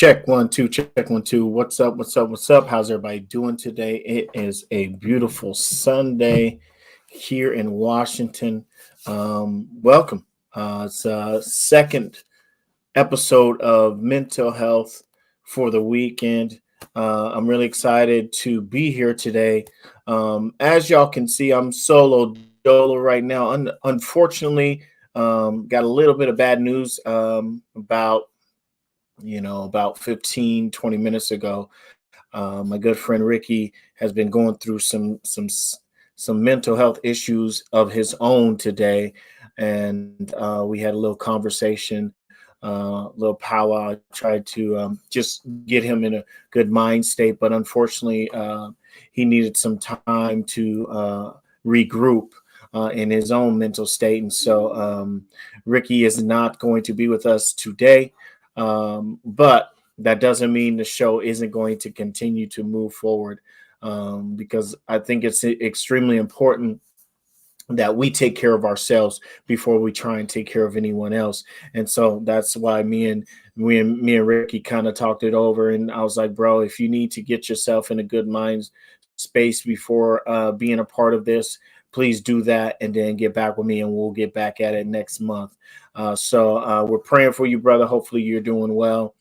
Check one, two, check one, two. What's up? What's up? What's up? How's everybody doing today? It is a beautiful Sunday here in Washington. Welcome. It's a second episode of Mental Health for the weekend. I'm really excited to be here today. As y'all can see, I'm solo dolo right now. Unfortunately, got a little bit of bad news about 15, 20 minutes ago. My good friend Ricky has been going through some mental health issues of his own today, and we had a little conversation, little powwow. I tried to just get him in a good mind state, but unfortunately, he needed some time to regroup. In his own mental state. And so Ricky is not going to be with us today. But that doesn't mean the show isn't going to continue to move forward, because I think it's extremely important that we take care of ourselves before we try and take care of anyone else. And so that's why me and Ricky kind of talked it over, and I was like, bro, if you need to get yourself in a good mind space before being a part of this, please do that and then get back with me and we'll get back at it next month. So we're praying for you, brother. Hopefully you're doing well.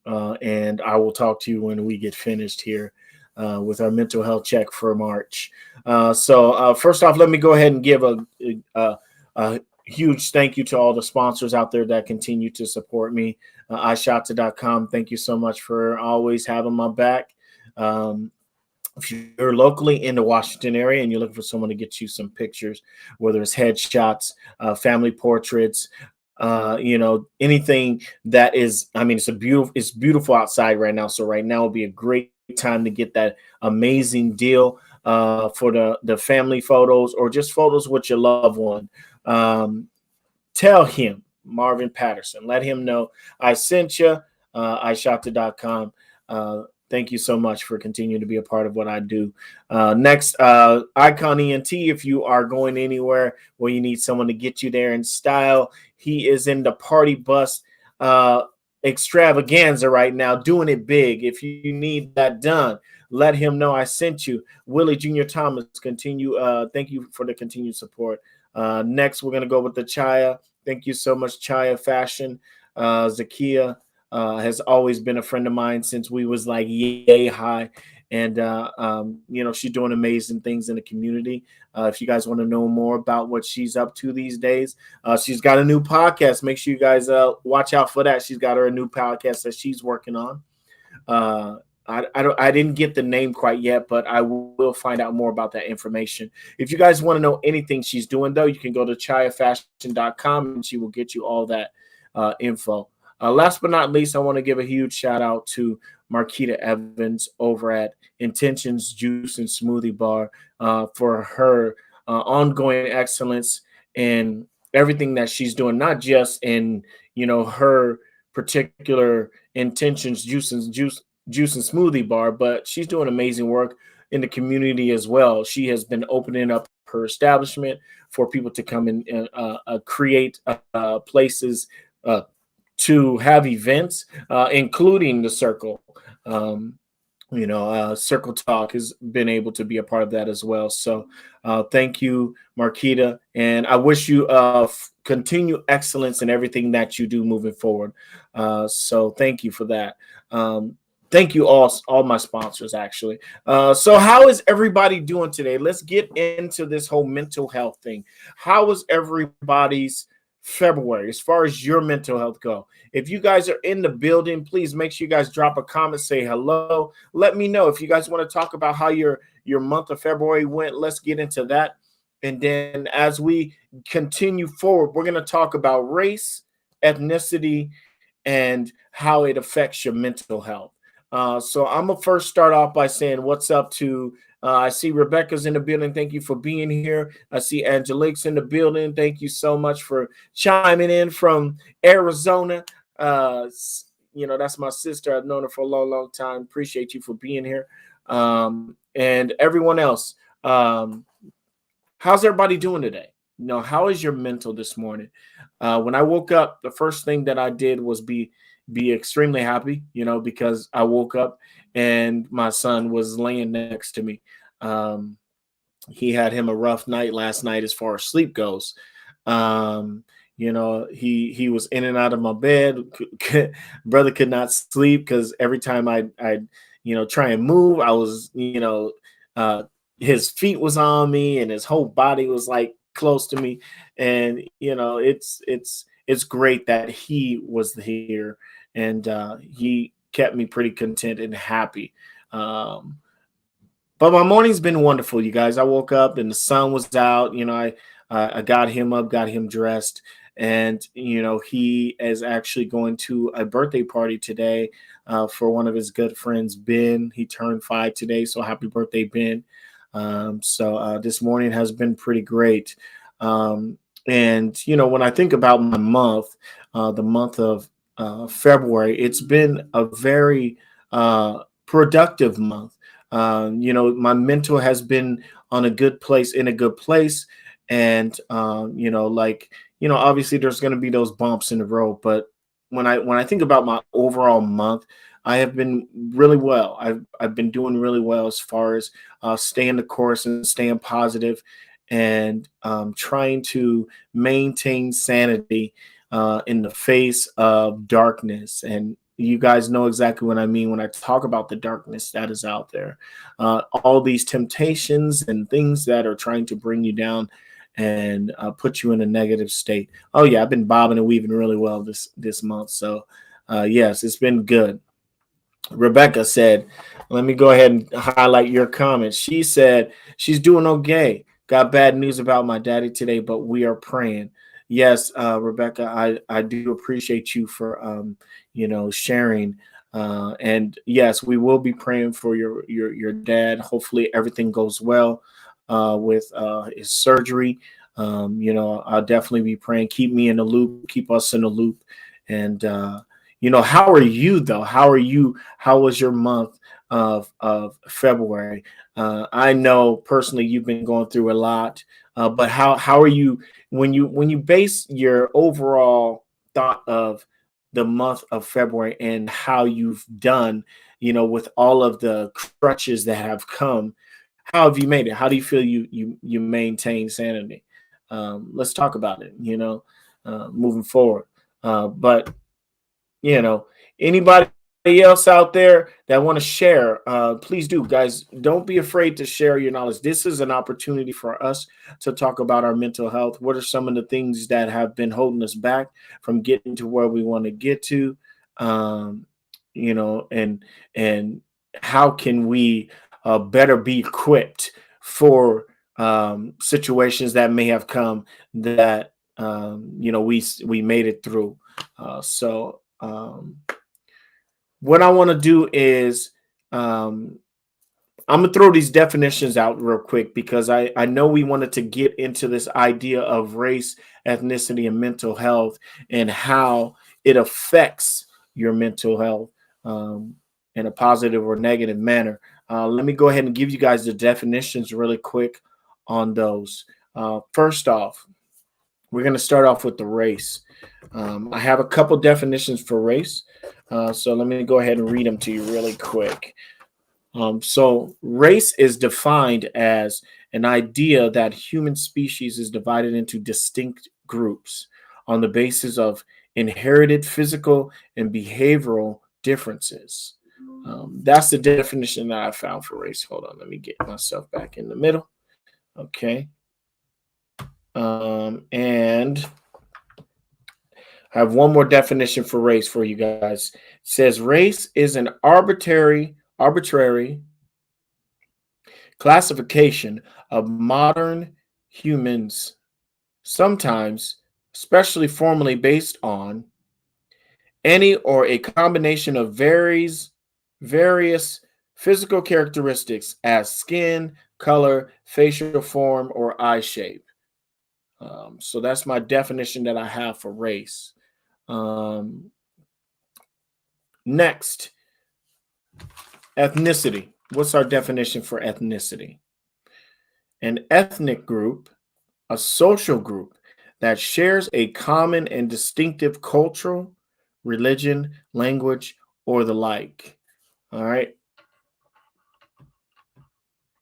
And I will talk to you when we get finished here with our mental health check for March. So first off, let me go ahead and give a huge thank you to all the sponsors out there that continue to support me. iShotto.com. Thank you so much for always having my back. If you're locally in the Washington area and you're looking for someone to get you some pictures, whether it's headshots, family portraits, anything that is, it's beautiful outside right now. So right now will be a great time to get that amazing deal for the family photos or just photos with your loved one. Tell him, Marvin Patterson, let him know I sent you, iShotto.com. Thank you so much for continuing to be a part of what I do. Next, Icon ENT, if you are going anywhere where you need someone to get you there in style, he is in the party bus extravaganza right now, doing it big. If you need that done, let him know I sent you. Willie Jr. Thomas, thank you for the continued support. Next, we're going to go with the Chayah. Thank you so much, Chayah Fashion. Zakia has always been a friend of mine since we was like yay high. And, she's doing amazing things in the community. If you guys want to know more about what she's up to these days, she's got a new podcast. Make sure you guys watch out for that. She's got her new podcast that she's working on. I didn't get the name quite yet, but I will find out more about that information. If you guys want to know anything she's doing, though, you can go to chayahfashion.com and she will get you all that info. Last but not least, I want to give a huge shout out to Marquita Evans over at Intentions Juice and Smoothie Bar for her ongoing excellence in everything that she's doing, not just in her particular Intentions Juice and Smoothie Bar, but she's doing amazing work in the community as well. She has been opening up her establishment for people to come and create places to have events, including the Circle. Circle Talk has been able to be a part of that as well. So thank you, Marquita. And I wish you continued excellence in everything that you do moving forward. So thank you for that. Thank you all my sponsors, actually. So how is everybody doing today? Let's get into this whole mental health thing. How is everybody's February as far as your mental health go? If you guys are in the building, please make sure you guys drop a comment, say hello. Let me know if you guys want to talk about how your month of February went. Let's get into that. And then as we continue forward, we're going to talk about race, ethnicity, and how it affects your mental health. So I'm going to first start off by saying what's up to I see Rebecca's in the building. Thank you for being here. I see Angelique's in the building. Thank you so much for chiming in from Arizona. That's my sister. I've known her for a long, long time. Appreciate you for being here. And everyone else, how's everybody doing today? How is your mental this morning? When I woke up, the first thing that I did was be extremely happy, because I woke up and my son was laying next to me. Um, he had him a rough night last night as far as sleep goes. Um, he was in and out of my bed. Brother could not sleep because every time I try and move, I was, uh, his feet was on me and his whole body was like close to me. And it's great that he was here, and he kept me pretty content and happy. Um, but my morning's been wonderful, you guys. I woke up and the sun was out. I got him up, got him dressed, and he is actually going to a birthday party today for one of his good friends, Ben. He turned 5 today, so happy birthday, Ben. So this morning has been pretty great. Um, and when I think about my month, the month of February, it's been a very productive month. My mental has been on a good place, in a good place. And, obviously there's going to be those bumps in the road. But when I think about my overall month, I have been really well. I've been doing really well as far as staying the course and staying positive, and trying to maintain sanity in the face of darkness. And you guys know exactly what I mean when I talk about the darkness that is out there. All these temptations and things that are trying to bring you down and put you in a negative state. Oh yeah, I've been bobbing and weaving really well this month. So yes, it's been good. Rebecca said, let me go ahead and highlight your comment. She said she's doing okay. Got bad news about my daddy today, but we are praying. Yes, Rebecca, I do appreciate you for sharing. And yes, we will be praying for your dad. Hopefully everything goes well with his surgery. I'll definitely be praying. Keep me in the loop, keep us in the loop. And how are you though? How are you? How was your month of February? I know personally you've been going through a lot, but how are you when you base your overall thought of the month of February and how you've done, with all of the crutches that have come? How have you made it? How do you feel you maintain sanity? Let's talk about it. Moving forward, but you know anybody else out there that want to share, please do, guys. Don't be afraid to share your knowledge. This is an opportunity for us to talk about our mental health. What are some of the things that have been holding us back from getting to where we want to get to? um, and how can we better be equipped for situations that may have come that we made it through. So what I want to do is um, I'm gonna throw these definitions out real quick because I know we wanted to get into this idea of race, ethnicity, and mental health, and how it affects your mental health in a positive or negative manner. Let me go ahead and give you guys the definitions really quick on those. First off, we're going to start off with the race. I have a couple definitions for race. So let me go ahead and read them to you really quick. So race is defined as an idea that human species is divided into distinct groups on the basis of inherited physical and behavioral differences. That's the definition that I found for race. Hold on, let me get myself back in the middle. Okay. And I have one more definition for race for you guys. It says race is an arbitrary classification of modern humans, sometimes, especially formally, based on any or a combination of various physical characteristics as skin, color, facial form, or eye shape. So that's my definition that I have for race. Um, Next, ethnicity. What's our definition for ethnicity? An ethnic group, a social group that shares a common and distinctive cultural, religion, language, or the like. All right.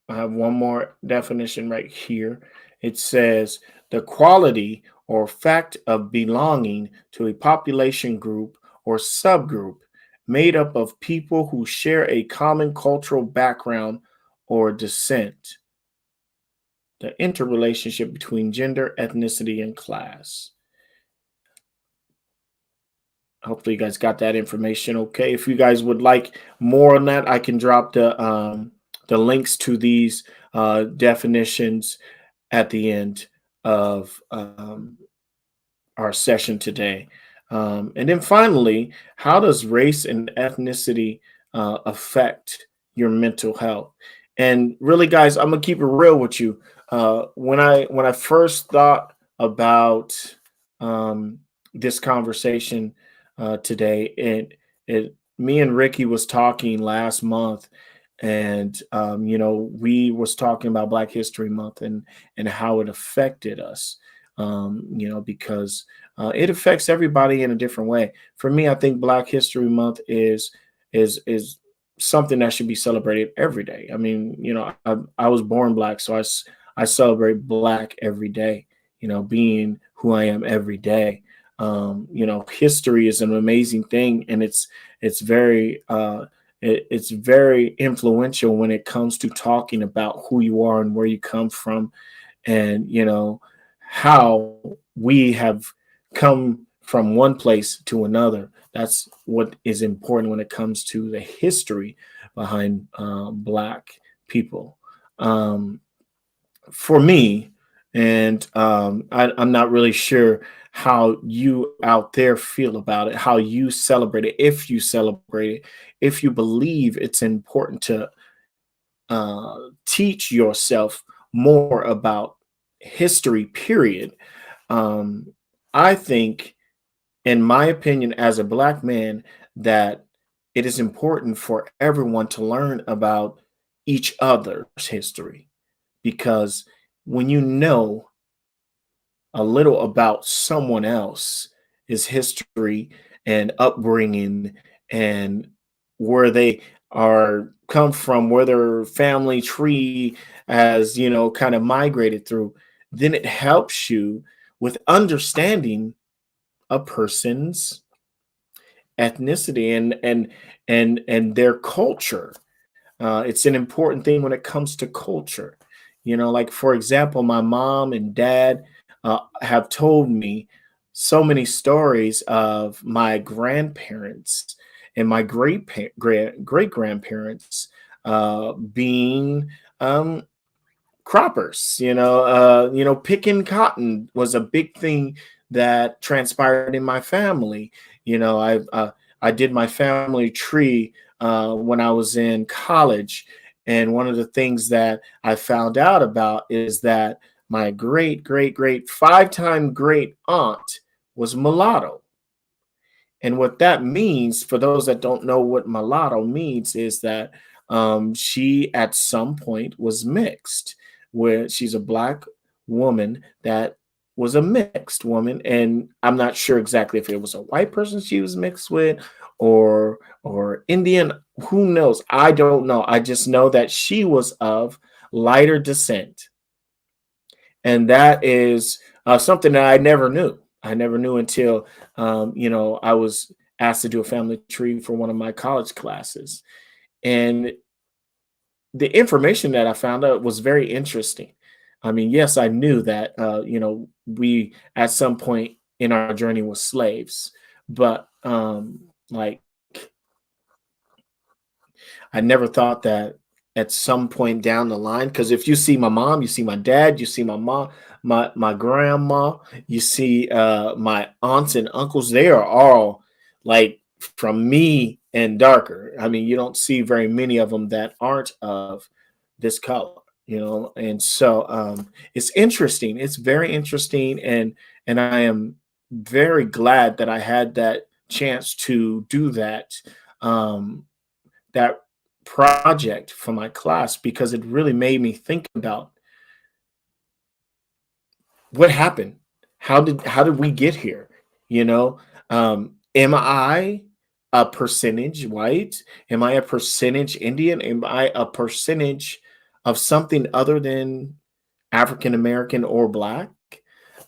I have one more definition right here. It says the quality or fact of belonging to a population group or subgroup made up of people who share a common cultural background or descent. The interrelationship between gender, ethnicity, and class. Hopefully, you guys got that information. Okay, if you guys would like more on that, I can drop the links to these definitions at the end of our session today. And then finally, how does race and ethnicity affect your mental health? And really, guys, I'm gonna keep it real with you. When I first thought about um, this conversation today, it me and Ricky was talking last month, and we was talking about Black History Month and how it affected us. Because it affects everybody in a different way. For me, I think Black History Month is something that should be celebrated every day. I mean, I was born Black, so I celebrate Black every day. Being who I am every day. History is an amazing thing, and it's very it's very influential when it comes to talking about who you are and where you come from, and how we have come from one place to another. That's what is important when it comes to the history behind Black people. Um, for me, and I'm not really sure how you out there feel about it, how you celebrate it, if you celebrate it, if you believe it's important to teach yourself more about history, period. um, I think, in my opinion, as a Black man, that it is important for everyone to learn about each other's history, because when you know a little about someone else's history and upbringing, and where they are come from, where their family tree has, kind of migrated through, then it helps you with understanding a person's ethnicity and their culture. It's an important thing when it comes to culture. Like, for example, my mom and dad have told me so many stories of my grandparents and my great grandparents being um, croppers. Picking cotton was a big thing that transpired in my family. I did my family tree when I was in college, and one of the things that I found out about is that my great five-time great aunt was mulatto. And what that means, for those that don't know what mulatto means, is that she at some point was mixed, where she's a Black woman that was a mixed woman. And I'm not sure exactly if it was a white person she was mixed with, or Indian. Who knows? I don't know. I just know that she was of lighter descent. And that is something that I never knew. I never knew until I was asked to do a family tree for one of my college classes, and the information that I found out was very interesting. I mean, yes, I knew that we at some point in our journey was slaves, but like, I never thought that at some point down the line, because if you see my mom, you see my dad, you see my mom, my grandma, you see my aunts and uncles, they are all like from me and darker. I mean, you don't see very many of them that aren't of this color, and so it's interesting. It's very interesting, and I am very glad that I had that chance to do um, that project for my class, because it really made me think about what happened. How did we get here? You know, Am I a percentage white? Am I a percentage Indian? Am I a percentage of something other than African American or Black?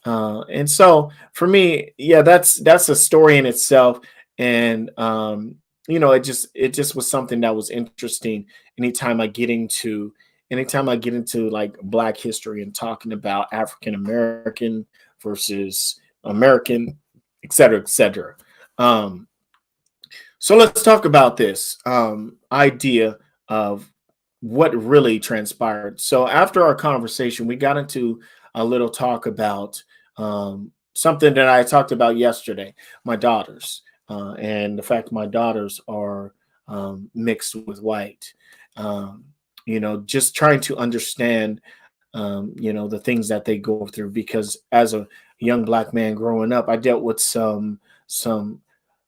And so for me, yeah, that's a story in itself. And it just was something that was interesting. Anytime I get into anytime I get into like Black history and talking about African American versus American, et cetera, et cetera. Um, so let's talk about this idea of what really transpired. So after our conversation, we got into a little talk about something that I talked about yesterday, my daughters, and the fact my daughters are mixed with white. Um, just trying to understand, the things that they go through. Because as a young Black man growing up, I dealt with some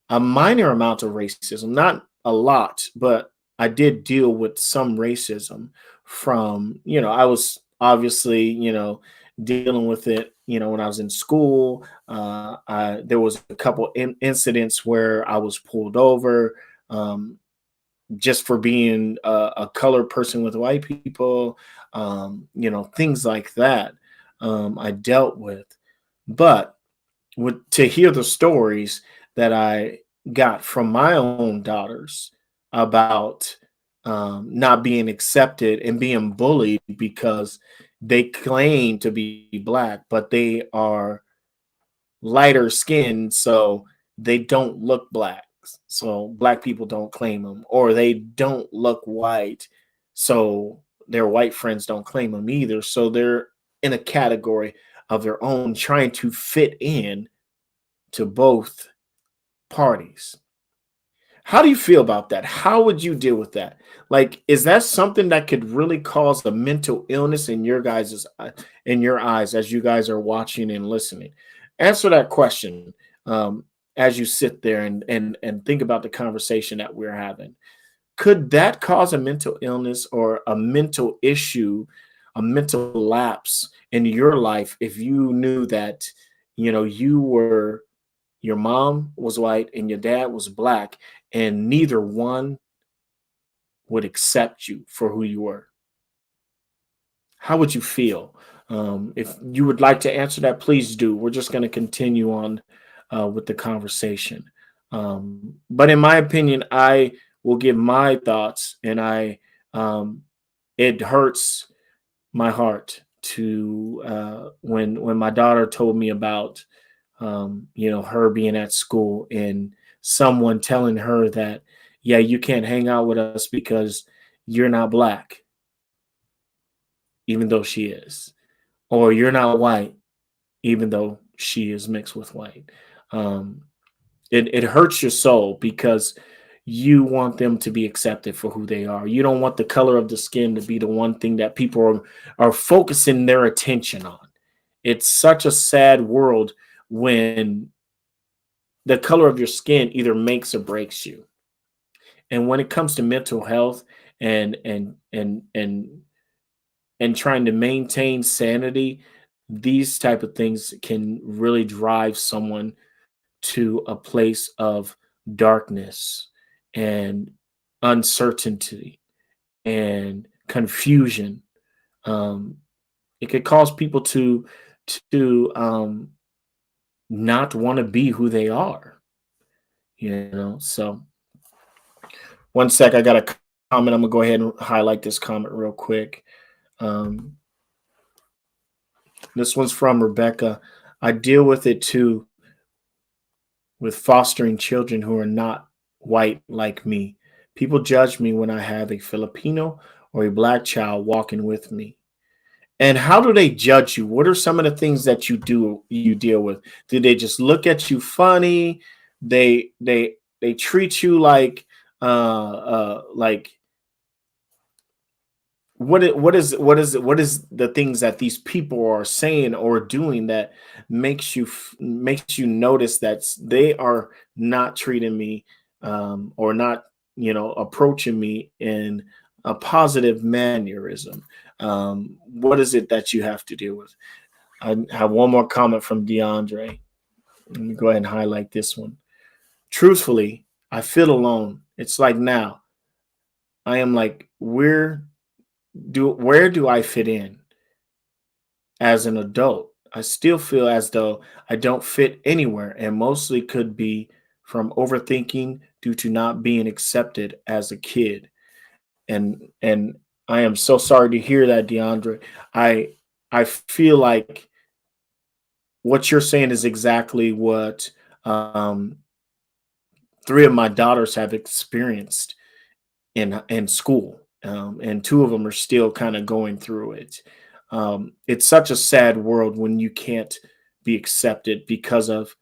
a minor amount of racism, not a lot, but I did deal with some racism from, I was obviously, dealing with it, when I was in school. There was a couple incidents where I was pulled over, just for being a colored person with white people, things like that. I dealt with. But to hear the stories that I got from my own daughters about not being accepted and being bullied because they claim to be Black, but they are lighter skinned, so they don't look Black. So Black people don't claim them, or they don't look white, so their white friends don't claim them either. So they're in a category of their own, trying to fit in to both parties. How do you feel about that? How would you deal with that? Like, is that something that could really cause a mental illness in in your eyes as you guys are watching and listening? Answer that question as you sit there and think about the conversation that we're having. Could that cause a mental illness or a mental issue, a mental lapse in your life if you knew that you were your mom was white and your dad was Black, and neither one would accept you for who you were? How would you feel? If you would like to answer that, please do. We're just going to continue on with the conversation. But in my opinion, I will give my thoughts, and it hurts my heart to when my daughter told me about her being at school and someone telling her that, yeah, you can't hang out with us because you're not Black, even though she is, or you're not white, even though she is mixed with white. Um, it hurts your soul because you want them to be accepted for who they are. You don't want the color of the skin to be the one thing that people are focusing their attention on. It's such a sad world when the color of your skin either makes or breaks you. And when it comes to mental health and and and and and trying to maintain sanity, these type of things can really drive someone to a place of darkness and uncertainty and confusion. Um, it could cause people to not want to be who they are. So one sec, I got a comment. I'm gonna go ahead and highlight this comment real quick. Um, this one's from Rebecca. I deal with it too, with fostering children who are not white like me. People judge me when I have a Filipino or a Black child walking with me. And how do they judge you? What are some of the things that you deal with? Do they just look at you funny? They treat you like what is the things that these people are saying or doing that makes you notice that they are not treating me, or not approaching me in a positive mannerism? What is it that you have to deal with? I have one more comment from DeAndre. Let me go ahead and highlight this one. truthfully, I feel alone. It's like now I am like, where do I fit in as an adult? I still feel as though I don't fit anywhere, and mostly could be from overthinking due to not being accepted as a kid. And I am so sorry to hear that, DeAndre. I I feel like what you're saying is exactly what um, three of my daughters have experienced in school, and two of them are still kind of going through it. It's such a sad world when you can't be accepted because of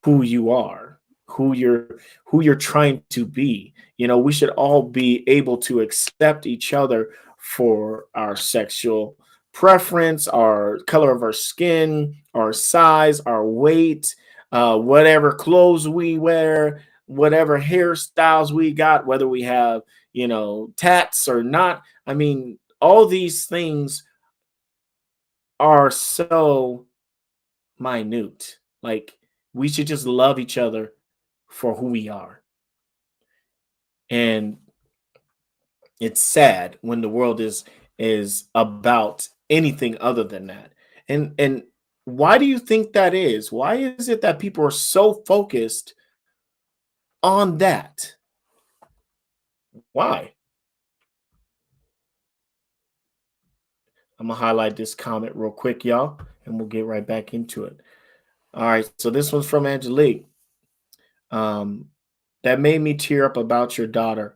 who you are, who you're trying to be. We should all be able to accept each other for our sexual preference, our color of our skin, our size, our weight, whatever clothes we wear, whatever hairstyles we got, whether we have, tats or not. I mean, all these things are so minute. Like, we should just love each other for who we are. And it's sad when the world is about anything other than that. And why do you think that is? Why is it that people are so focused on that? Why? I'm gonna highlight this comment real quick, y'all, and we'll get right back into it. All right, so this one's from Angelique. Um, that made me tear up about your daughter.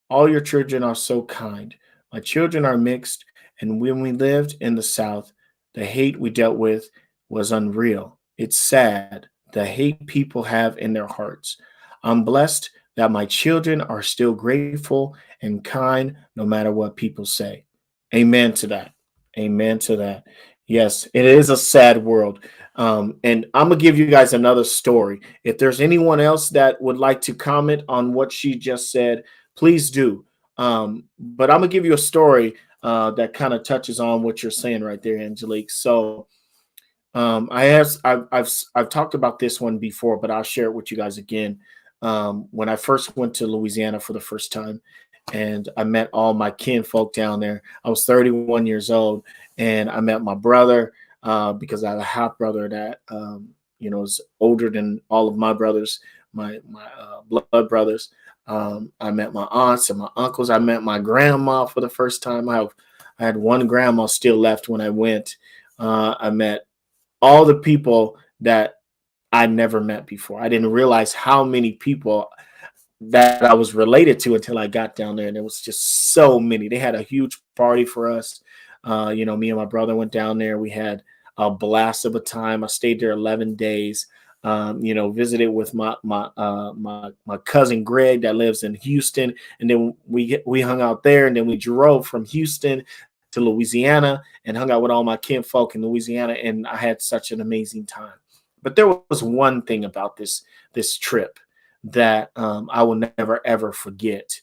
All your children are so kind. My children are mixed, and when we lived in the South, the hate we dealt with was unreal. It's sad the hate people have in their hearts. I'm blessed that my children are still grateful and kind no matter what people say. Amen to that. Amen to that. Yes, it is a sad world. And I'm going to give you guys another story. If there's anyone else that would like to comment on what she just said, please do. But I'm going to give you a story that kind of touches on what you're saying right there, Angelique. So I've talked about this one before, but I'll share it with you guys again. When I first went to Louisiana for the first time, and I met all my kin folk down there. I was 31 years old, and I met my brother because I have a half brother that is older than all of my brothers, my blood brothers. I met my aunts and my uncles. I met my grandma for the first time. I had one grandma still left when I went. I met all the people that I never met before. I didn't realize how many people that I was related to until I got down there, and it was just so many. They had a huge party for us. Me and my brother went down there. We had a blast of a time. I stayed there 11 days. Visited with my cousin Greg that lives in Houston, and then we hung out there, and then we drove from Houston to Louisiana and hung out with all my kinfolk in Louisiana, and I had such an amazing time. But there was one thing about this trip that I will never ever forget,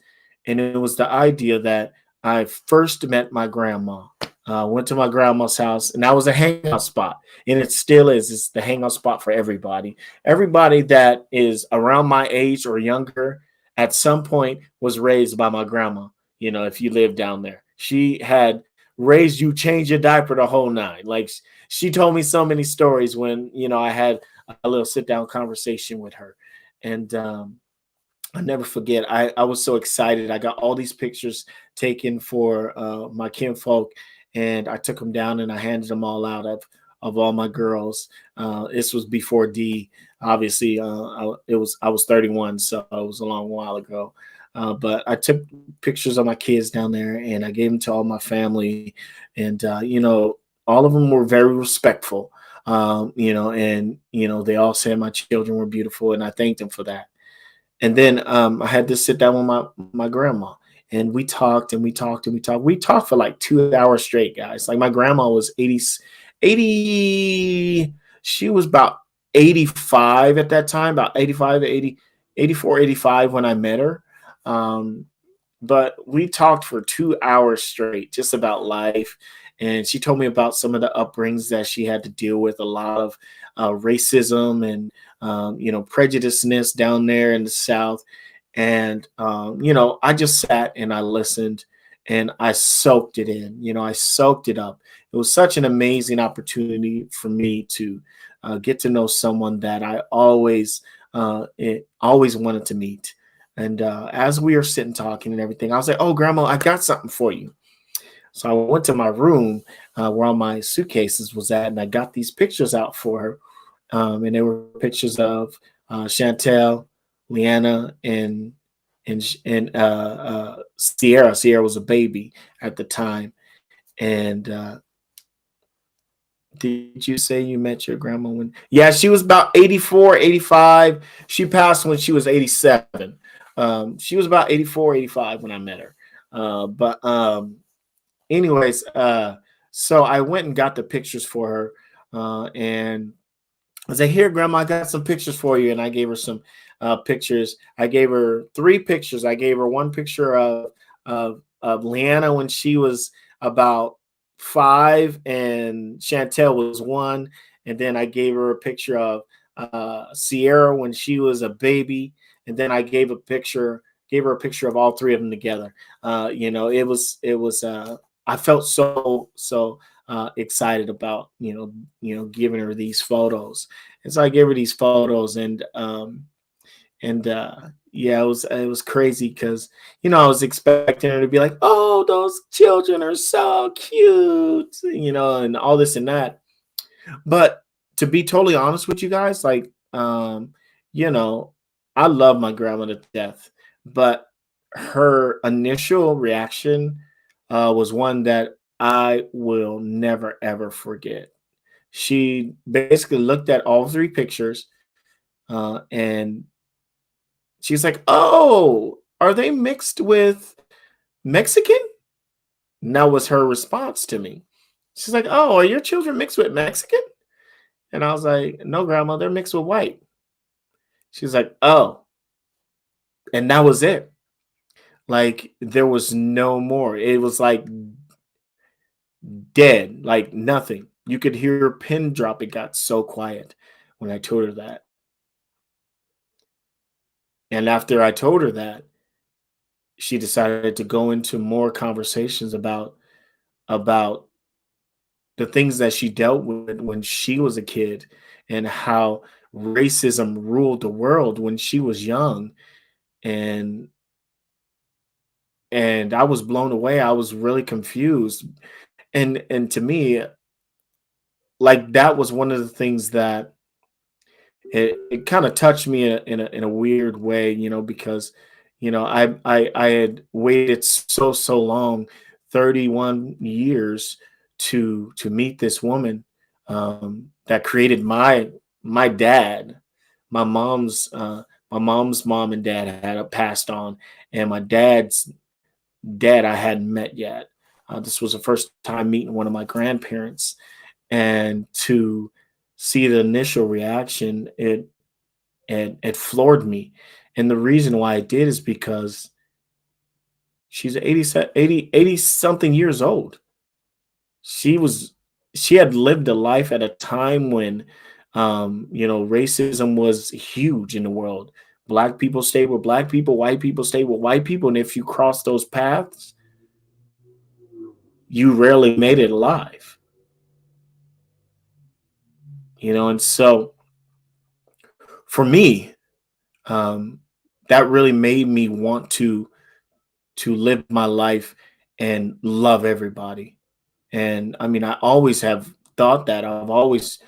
and it was the idea that I first met my grandma. Went to my grandma's house, and that was a hangout spot, and it still is. It's the hangout spot for everybody. Everybody that is around my age or younger, at some point, was raised by my grandma. If you live down there, she had raised you, change your diaper, the whole nine. Like, she told me so many stories when I had a little sit down conversation with her, and I never forget. I was so excited. I got all these pictures taken for my kinfolk, and I took them down and I handed them all out of all my girls. This was before D. Obviously, I was 31, so it was a long while ago. But I took pictures of my kids down there, and I gave them to all my family, and all of them were very respectful. And they all said my children were beautiful, and I thanked them for that. And then I had to sit down with my grandma, and we talked and we talked and we talked. We talked for like 2 hours straight, guys. Like, my grandma was 80. She was about 85 at that time, about 85, 80, 84, 85 when I met her. Um, but we talked for 2 hours straight just about life, and she told me about some of the upbringings that she had to deal with. A lot of racism and prejudiceness down there in the South. And I just sat and I listened and I soaked it in. I soaked it up. It was such an amazing opportunity for me to get to know someone that I always wanted to meet. And as we were sitting talking and everything, I was like, "Oh, Grandma, I got something for you." So I went to my room where all my suitcases was at, and I got these pictures out for her. And they were pictures of Chantel, Leanna, and Sierra. Sierra was a baby at the time. And did you say you met your grandma when? Yeah, she was about 84, 85. She passed when she was 87. She was about 84, 85 when I met her. But anyways, so I went and got the pictures for her, and I said, "Here, Grandma, I got some pictures for you." And I gave her some pictures. I gave her three pictures. I gave her one picture of Leanna when she was about 5, and Chantel was 1. And then I gave her a picture of Sierra when she was a baby. And then I gave her a picture of all three of them together. It was. I felt so excited about giving her these photos. And so I gave her these photos, and yeah, it was crazy because I was expecting her to be like, "Oh, those children are so cute," and all this and that. But to be totally honest with you guys, like, you know, I love my grandma to death, but her initial reaction was one that I will never ever forget. She basically looked at all three pictures, and she's like, "Oh, are they mixed with Mexican?" And that was her response to me. She's like, "Oh, are your children mixed with Mexican?" And I was like, "No, grandma, they're mixed with white." She's like, "Oh," and that was it. Like there was no more. It was like dead, like nothing. You could hear her pin drop. It got so quiet when I told her that. And after I told her that, she decided to go into more conversations about the things that she dealt with when she was a kid and how racism ruled the world when she was young. And and I was blown away. I was really confused. And to me, like that was one of the things that it kind of touched me in a weird way, because I had waited so long, 31 years to meet this woman that created my dad. My mom's mom and dad had passed on, and my dad's dad I hadn't met yet. This was the first time meeting one of my grandparents, and to see the initial reaction, it floored me. And the reason why it did is because she's 80 something years old. She was she had lived a life at a time when racism was huge in the world. Black people stayed with black people, white people stayed with white people, and if you cross those paths, you rarely made it alive. And so for me, um, that really made me want to live my life and love everybody. And I mean, I always have thought that. I've always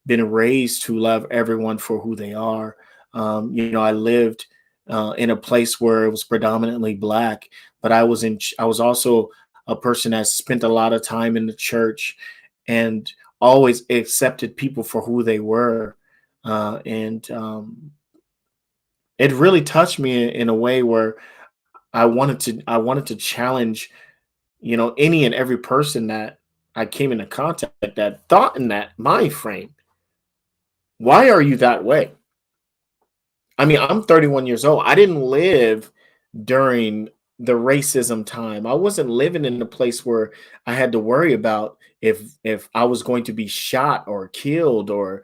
been raised to love everyone for who they are. I lived in a place where it was predominantly black, but I was also a person that spent a lot of time in the church and always accepted people for who they were. And It really touched me in a way where I wanted to challenge, any and every person that I came into contact that thought in that mind frame. Why are you that way? I mean, I'm 31 years old. I didn't live during the racism time. I wasn't living in a place where I had to worry about if I was going to be shot or killed or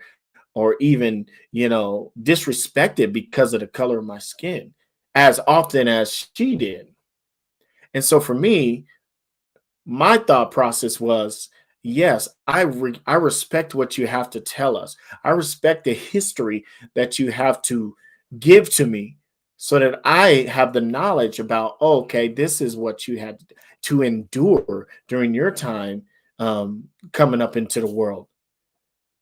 even, disrespected because of the color of my skin as often as she did. And so for me, my thought process was, yes, I respect what you have to tell us. I respect the history that you have to give to me so that I have the knowledge about, oh, okay, this is what you had to endure during your time, coming up into the world.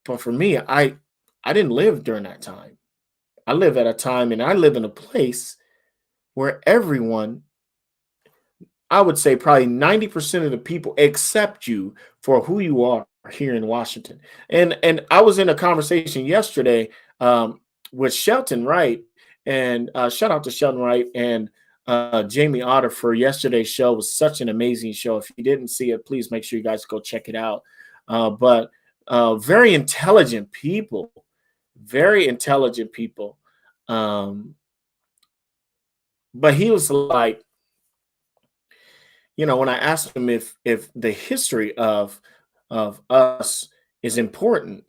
But for me, I didn't live during that time. I live at a time and I live in a place where everyone, I would say probably 90% of the people accept you for who you are here in Washington. And I was in a conversation yesterday, with Shelton Wright, and shout out to Shelton Wright and Jamie Otter for yesterday's show. Was such an amazing show. If you didn't see it, please make sure you guys go check it out. But very intelligent people, very intelligent people. Um, but he was like, when I asked him if the history of us is important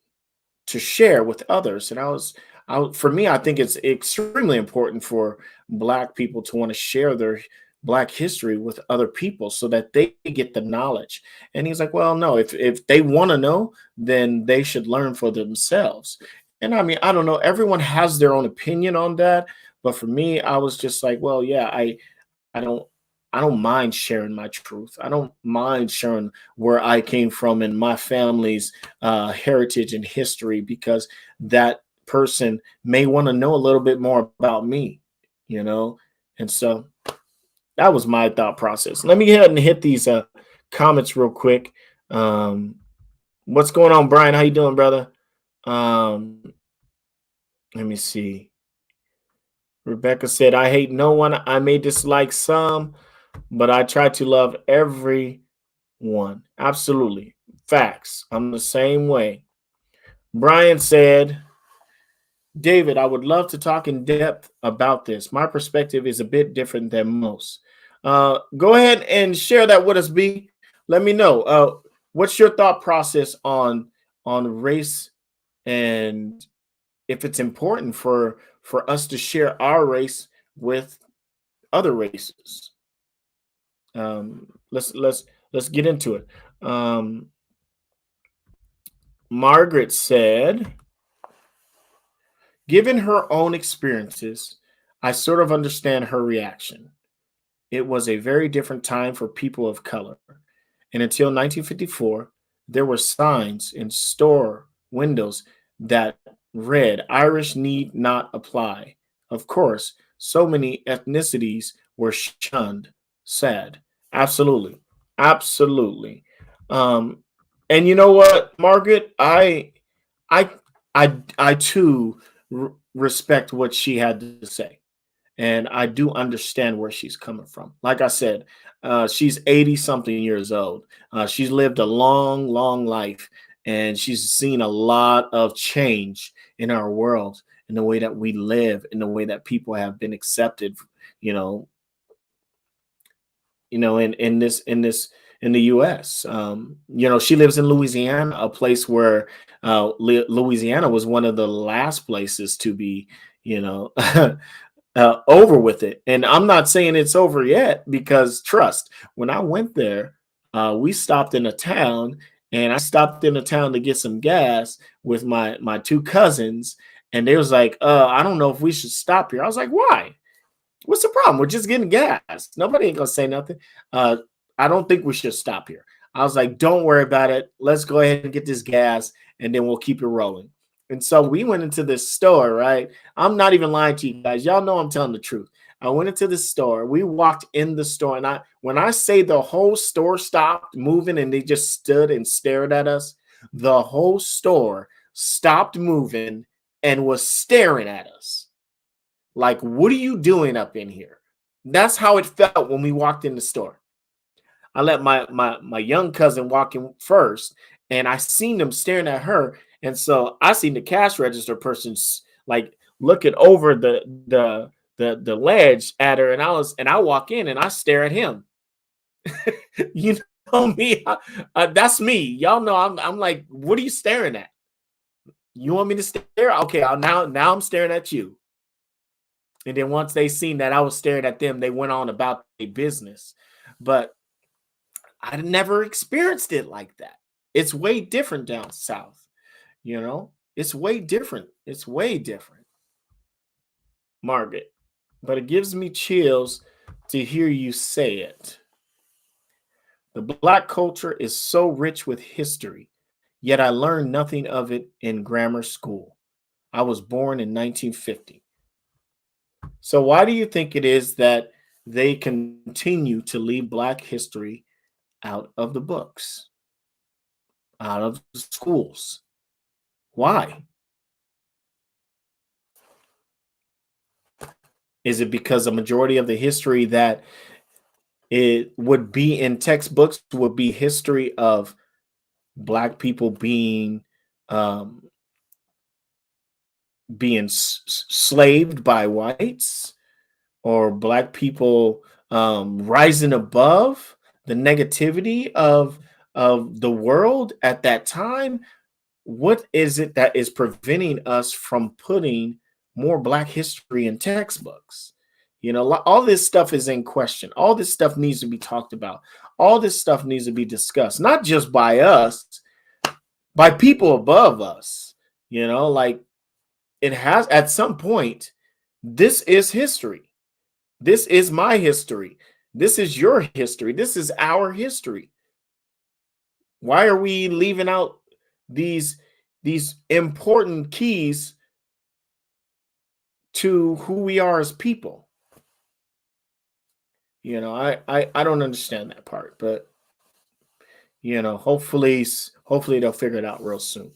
to share with others, and for me, I think it's extremely important for Black people to want to share their Black history with other people so that they get the knowledge. And he's like, well, no, if they want to know, then they should learn for themselves. And I mean, I don't know, everyone has their own opinion on that, but for me, I was just like, well, yeah, I don't I don't mind sharing my truth. I don't mind sharing where I came from and my family's heritage and history because that person may want to know a little bit more about me, you know. And so that was my thought process. Let me go ahead and hit these comments real quick. Um, what's going on, Brian? How you doing, brother? Um, let me see. Rebecca said, "I hate no one. I may dislike some, but I try to love everyone." Absolutely. Facts. I'm the same way. Brian said, "David, I would love to talk in depth about this. My perspective is a bit different than most." Go ahead and share that with us, B. Let me know. What's your thought process on race, and if it's important for us to share our race with other races? Let's get into it. Um, Margaret said, "Given her own experiences, I sort of understand her reaction. It was a very different time for people of color. And until 1954, there were signs in store windows that read, 'Irish need not apply.' Of course, so many ethnicities were shunned. Sad." Absolutely. Absolutely. Um, and you know what, Margaret? I, I too respect what she had to say, and I do understand where she's coming from. Like I said, she's 80 something years old. She's lived a long, long life, and she's seen a lot of change in our world, in the way that we live, in the way that people have been accepted, you know, in the U.S. She lives in Louisiana, a place where Louisiana was one of the last places to be, you know, over with it. And I'm not saying it's over yet because trust, when I went there, we stopped in a town, and I stopped in a town to get some gas with my two cousins, and they was like, I don't know if we should stop here. I was like, why? What's the problem? We're just getting gas. Nobody ain't gonna say nothing. Uh, I don't think we should stop here. I was like, don't worry about it. Let's go ahead and get this gas, and then we'll keep it rolling. And so we went into this store, right? I'm not even lying to you guys. Y'all know I'm telling the truth. I went into the store. We walked in the store, and when I say the whole store stopped moving and they just stood and stared at us, the whole store stopped moving and was staring at us. Like, what are you doing up in here? That's how it felt when we walked in the store. I let my young cousin walk in first, and I seen them staring at her, and so I seen the cash register person's like looking over the ledge at her, and I walk in and I stare at him. You know me, that's me. Y'all know I'm like, what are you staring at? You want me to stare? Okay, now I'm staring at you. And then once they seen that I was staring at them, they went on about their business. But I never experienced it like that. It's way different down south, you know? It's way different. It's way different, Margaret. But it gives me chills to hear you say it. The Black culture is so rich with history, yet I learned nothing of it in grammar school. I was born in 1950. So, why do you think it is that they continue to leave Black history out of the books, out of the schools? Why? Is it because a majority of the history that it would be in textbooks would be history of Black people um, being slaved by whites, or Black people rising above the negativity of the world at that time? What is it that is preventing us from putting more Black history in textbooks? You know, all this stuff is in question. All this stuff needs to be talked about. All this stuff needs to be discussed, not just by us, by people above us. You know, like, it has, at some point, this is history. This is my history. This is your history. This is our history. Why are we leaving out these important keys to who we are as people? You know, I don't understand that part, but hopefully they'll figure it out real soon.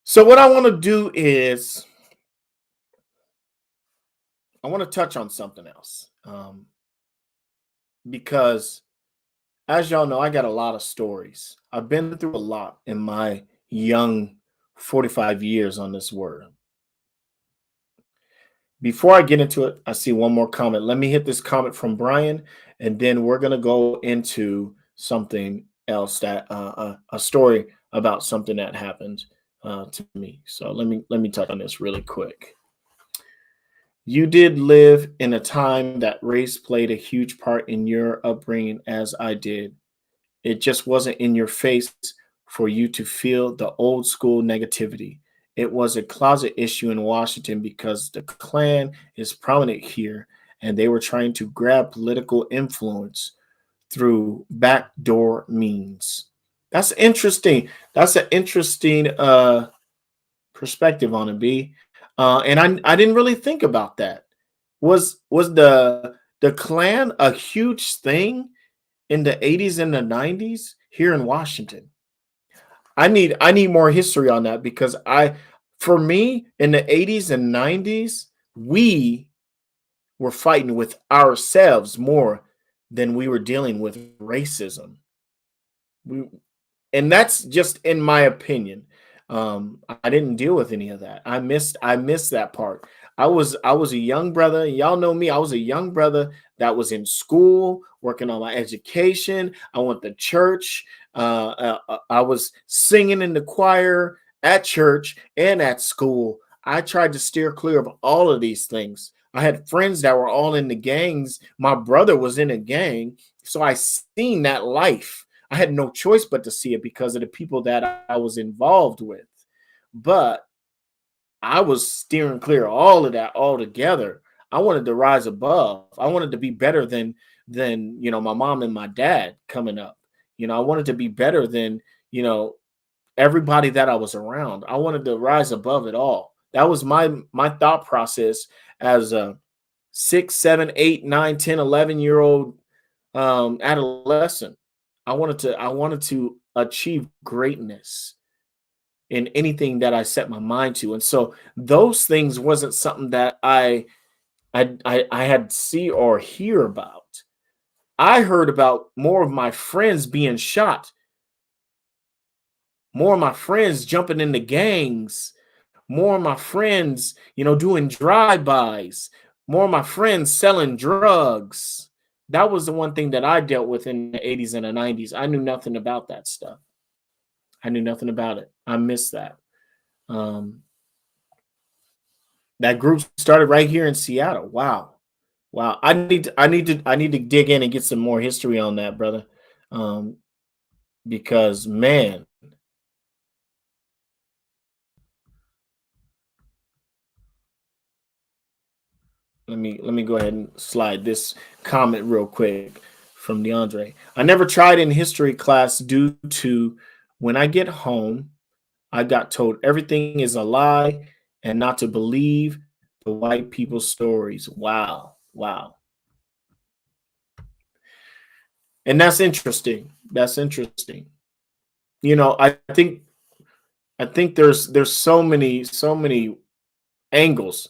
So what I want to do is I want to touch on something else, because as y'all know, I got a lot of stories. I've been through a lot in my young 45 years on this word. Before I get into it, I see one more comment. Let me hit this comment from Brian, and then we're going to go into something else, that a story about something that happened to me. So let me touch on this really quick. You did live in a time that race played a huge part in your upbringing, as I did. It just wasn't in your face for you to feel the old school negativity. It was a closet issue in Washington because the Klan is prominent here and they were trying to grab political influence through backdoor means. That's interesting. That's an interesting perspective on it, B. And I didn't really think about that. Was the Klan a huge thing in the 80s and the 90s here in Washington? I need more history on that, because for me, in the 80s and 90s, we were fighting with ourselves more than we were dealing with racism. We And that's just in my opinion. I didn't deal with any of that. I missed that part. I was a young brother. Y'all know me. I was a young brother that was in school, working on my education. I went to church. I was singing in the choir at church and at school. I tried to steer clear of all of these things. I had friends that were all in the gangs. My brother was in a gang, so I seen that life. I had no choice but to see it because of the people that I was involved with. But I was steering clear of all of that altogether. I wanted to rise above. I wanted to be better than my mom and my dad coming up. I wanted to be better than you know everybody that I was around. I wanted to rise above it all. That was my thought process as a 6, 7, 8, 9, 10, 11 year old adolescent. I wanted to achieve greatness in anything that I set my mind to. And so those things wasn't something that I had see or hear about. I heard about more of my friends being shot, more of my friends jumping into gangs, more of my friends, doing drive-bys, more of my friends selling drugs. That was the one thing that I dealt with in the 80s and the 90s. I knew nothing about that stuff. I knew nothing about it. I missed that. Um, that group started right here in Seattle. Wow. Wow. I need to dig in and get some more history on that, brother. Um, because man, let me go ahead and slide this comment real quick from DeAndre. I never tried in history class due to when I get home, I got told everything is a lie and not to believe the white people's stories. Wow. Wow. And that's interesting. That's interesting. I think there's so many angles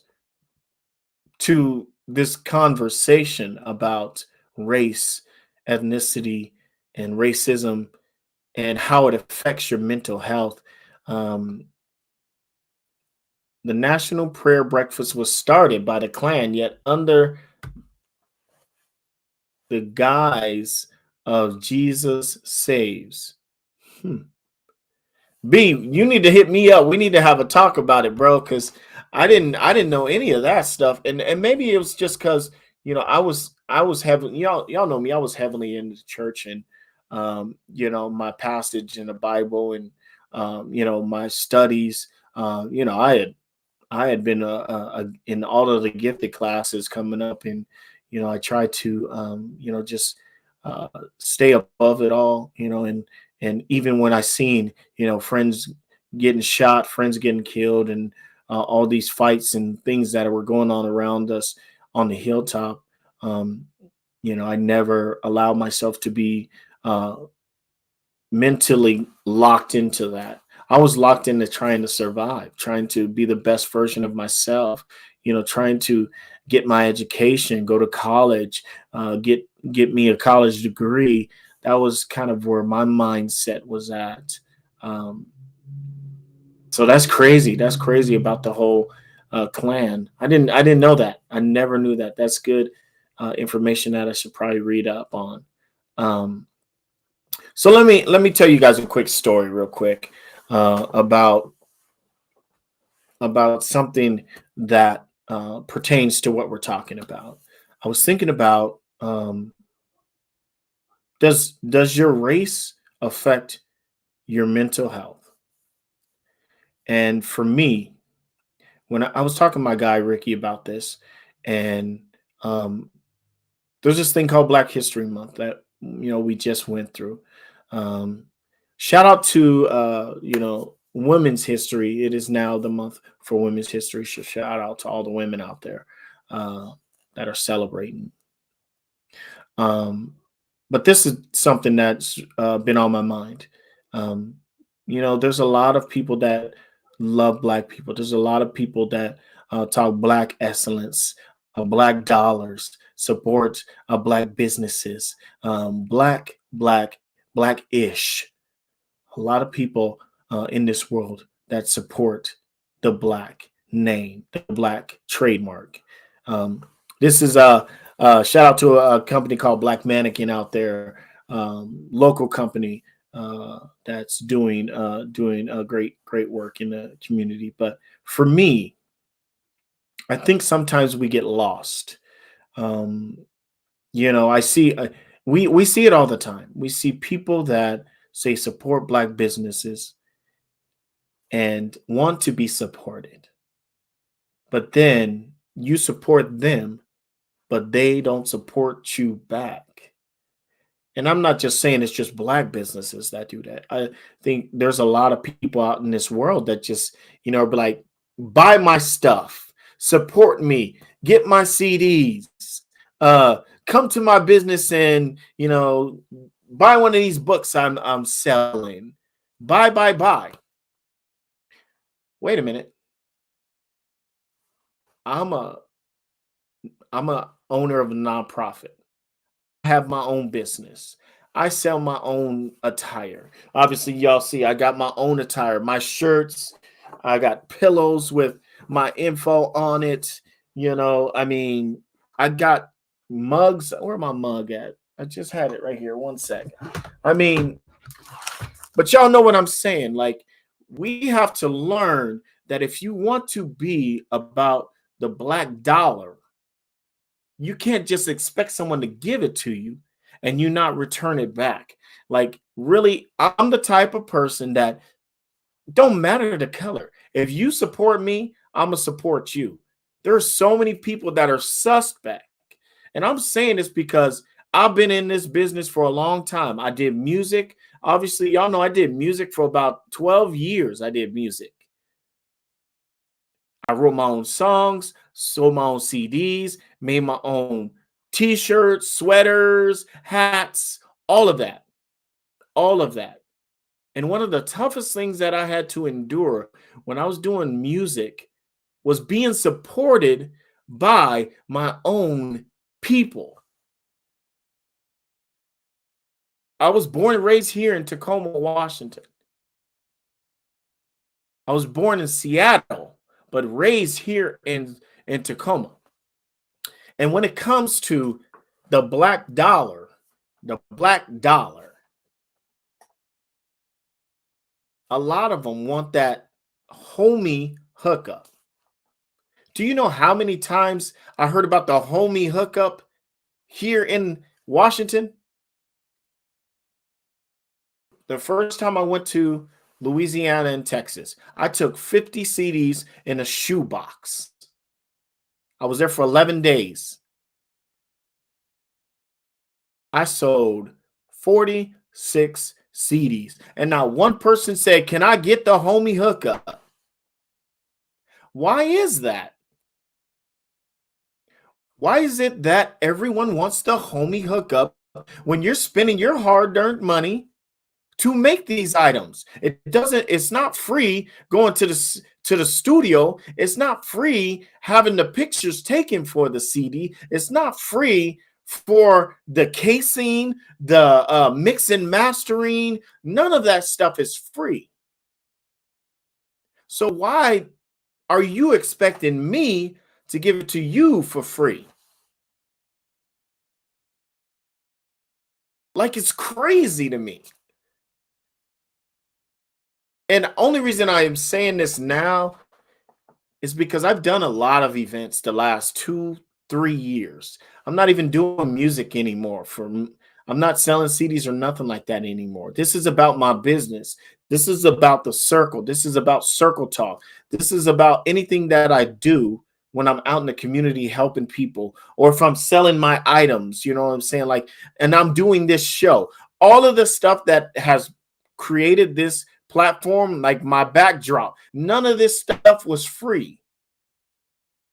to this conversation about race, ethnicity, and racism and how it affects your mental health. Um, the National Prayer Breakfast was started by the Klan, yet under the guise of Jesus Saves. Hmm. B, you need to hit me up. We need to have a talk about it, bro, because I didn't know any of that stuff. And maybe it was just because I was heavily, y'all know me, I was heavily into the church and my passage in the Bible and my studies. I had been in all of the gifted classes coming up, and I tried to just uh, stay above it all, and even when I seen friends getting shot, friends getting killed, and all these fights and things that were going on around us on the hilltop, um, I never allowed myself to be uh, mentally locked into that. I was locked into trying to survive, trying to be the best version of myself, trying to get my education, go to college, get me a college degree. That was kind of where my mindset was at. Um, so that's crazy. That's crazy about the whole clan. I didn't know that. I never knew that. That's good information that I should probably read up on. Um, so let me tell you guys a quick story, real quick, about something that pertains to what we're talking about. I was thinking about does your race affect your mental health? And for me, when I was talking to my guy Ricky about this, and um, there's this thing called Black History Month that we just went through. Um, Shout out to women's history. It is now the month for women's history. So shout out to all the women out there uh, that are celebrating. Um, but this is something that's been on my mind. Um, there's a lot of people that love Black people. There's a lot of people that talk Black excellence, Black dollars, support Black businesses, Black-ish. A lot of people in this world that support the Black name, the Black trademark. Um, this is a shout out to a company called Black Mannequin out there, local company that's doing a great work in the community. But for me, I think sometimes we get lost. Um, I see we see it all the time. We see people that say support Black businesses and want to be supported, but then you support them, but they don't support you back. And I'm not just saying it's just Black businesses that do that. I think there's a lot of people out in this world that just, be like, buy my stuff, support me, get my CDs, come to my business and, buy one of these books I'm selling. Buy. Wait a minute. I'm a I'm a owner of a nonprofit. I have my own business. I sell my own attire. Obviously, y'all see I got my own attire, my shirts, I got pillows with my info on it. I mean, I got mugs. Where my mug at? I just had it right here. One second. I mean, but y'all know what I'm saying. Like, we have to learn that if you want to be about the black dollar, you can't just expect someone to give it to you and you not return it back. Like, really, I'm the type of person that don't matter the color. If you support me, I'm gonna support you. There are so many people that are suspect. And I'm saying this because I've been in this business for a long time. I did music. Obviously, y'all know I did music for about 12 years. I did music. I wrote my own songs, sold my own CDs, made my own t-shirts, sweaters, hats, all of that. All of that. And one of the toughest things that I had to endure when I was doing music was being supported by my own people. I was born and raised here in Tacoma, Washington. I was born in Seattle, but raised here in Tacoma. And when it comes to the black dollar, a lot of them want that homie hookup. Do you know how many times I heard about the homie hookup here in Washington? The first time I went to Louisiana and Texas, I took 50 CDs in a shoebox. I was there for 11 days. I sold 46 CDs. And not one person said, "Can I get the homie hookup?" Why is that? Why is it that everyone wants the homie hookup when you're spending your hard-earned money to make these items? It's not free going to the studio. It's not free having the pictures taken for the CD. It's not free for the casing, the mix and mastering. None of that stuff is free. So why are you expecting me to give it to you for free? Like, it's crazy to me. And the only reason I am saying this now is because I've done a lot of events the last 2, 3 years. I'm not even doing music anymore. I'm not selling CDs or nothing like that anymore. This is about my business. This is about the circle. This is about circle talk. This is about anything that I do when I'm out in the community helping people, or if I'm selling my items, you know what I'm saying? Like, and I'm doing this show. All of the stuff that has created this platform, like my backdrop, none of this stuff was free.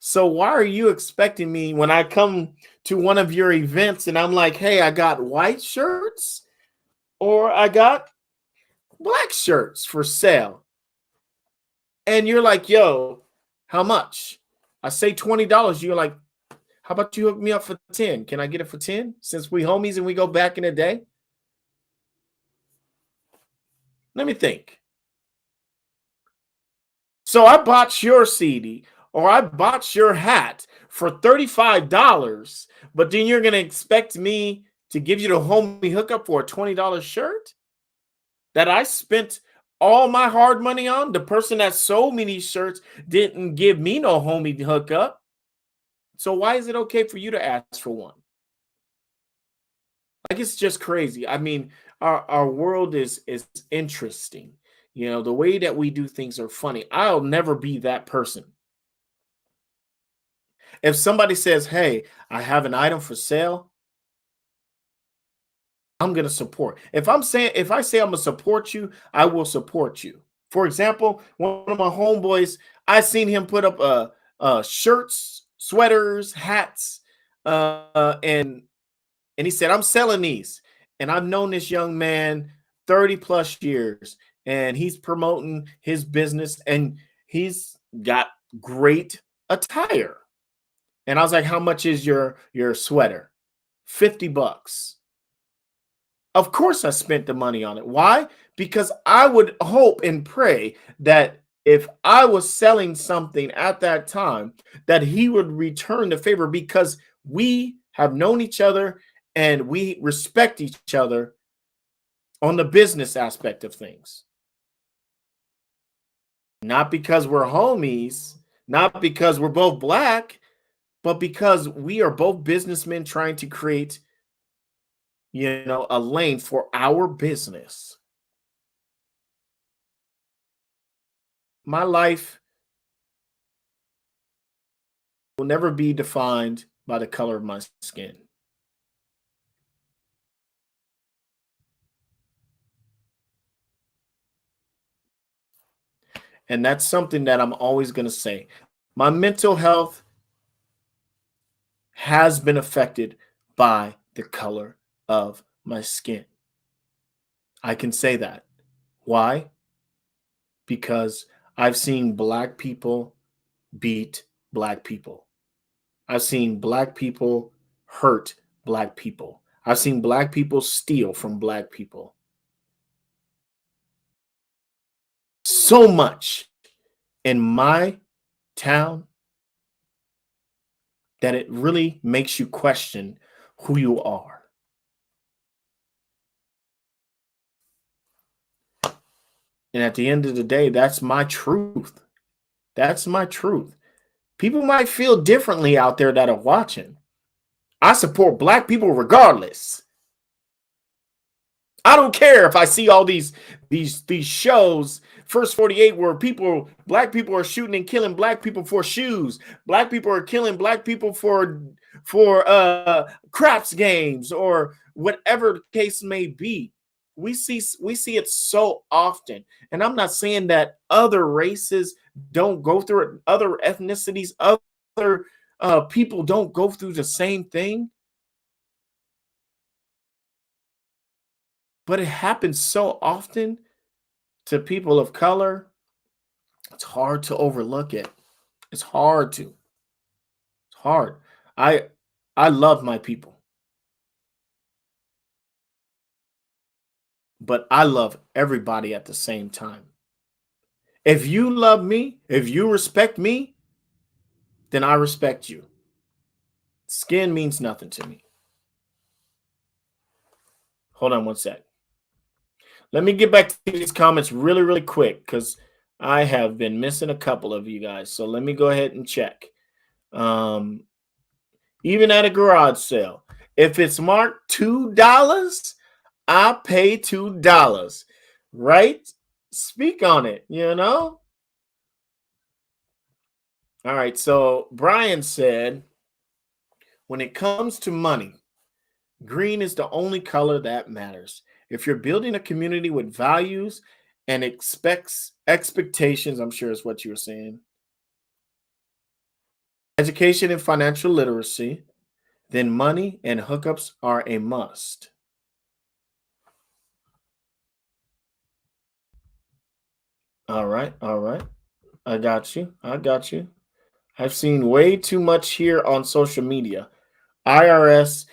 So why are you expecting me when I come to one of your events and I'm like, "Hey, I got white shirts or I got black shirts for sale." And you're like, "Yo, how much?" I say $20. You're like, "How about you hook me up for 10? Can I get it for 10 since we homies and we go back in the day?" Let me think. So I bought your CD or I bought your hat for $35, but then you're going to expect me to give you the homie hookup for a $20 shirt that I spent all my hard money on? The person that sold me these shirts didn't give me no homie hookup. So why is it okay for you to ask for one? Like, it's just crazy. I mean, our world is interesting. The way that we do things are funny. I'll never be that person. If somebody says, "Hey, I have an item for sale," I'm gonna support. If I say I'm gonna support you, I will support you. For example, one of my homeboys, I seen him put up shirts, sweaters, hats, and he said, "I'm selling these." And I've known this young man 30 plus years, and he's promoting his business, and he's got great attire. And I was like, "How much is your sweater?" $50. Of course I spent the money on it. Why? Because I would hope and pray that if I was selling something at that time, that he would return the favor because we have known each other and we respect each other on the business aspect of things. Not because we're homies, not because we're both black, but because we are both businessmen trying to create, a lane for our business. My life will never be defined by the color of my skin. And that's something that I'm always going to say. My mental health has been affected by the color of my skin. I can say that. Why? Because I've seen black people beat black people. I've seen black people hurt black people. I've seen black people steal from black people. So much in my town that it really makes you question who you are. And at the end of the day, that's my truth. That's my truth. People might feel differently out there that are watching. I support black people regardless. I don't care if I see all these shows, First 48, where black people are shooting and killing black people for shoes. Black people are killing black people for craps games or whatever the case may be. We see it so often. And I'm not saying that other races don't go through it, other ethnicities, other people don't go through the same thing, but it happens so often to people of color. It's hard to overlook it. It's hard to. It's hard. I love my people, but I love everybody at the same time. If you love me, if you respect me, then I respect you. Skin means nothing to me. Hold on one sec. Let me get back to these comments really, really quick because I have been missing a couple of you guys. So let me go ahead and check. Um, Even at a garage sale, if it's marked $2, I pay $2. Right? Speak on it. All right. So Brian said, when it comes to money, green is the only color that matters. If you're building a community with values and expectations, I'm sure is what you were saying, education and financial literacy, then money and hookups are a must. All right. All right. I got you. I got you. I've seen way too much here on social media. IRS,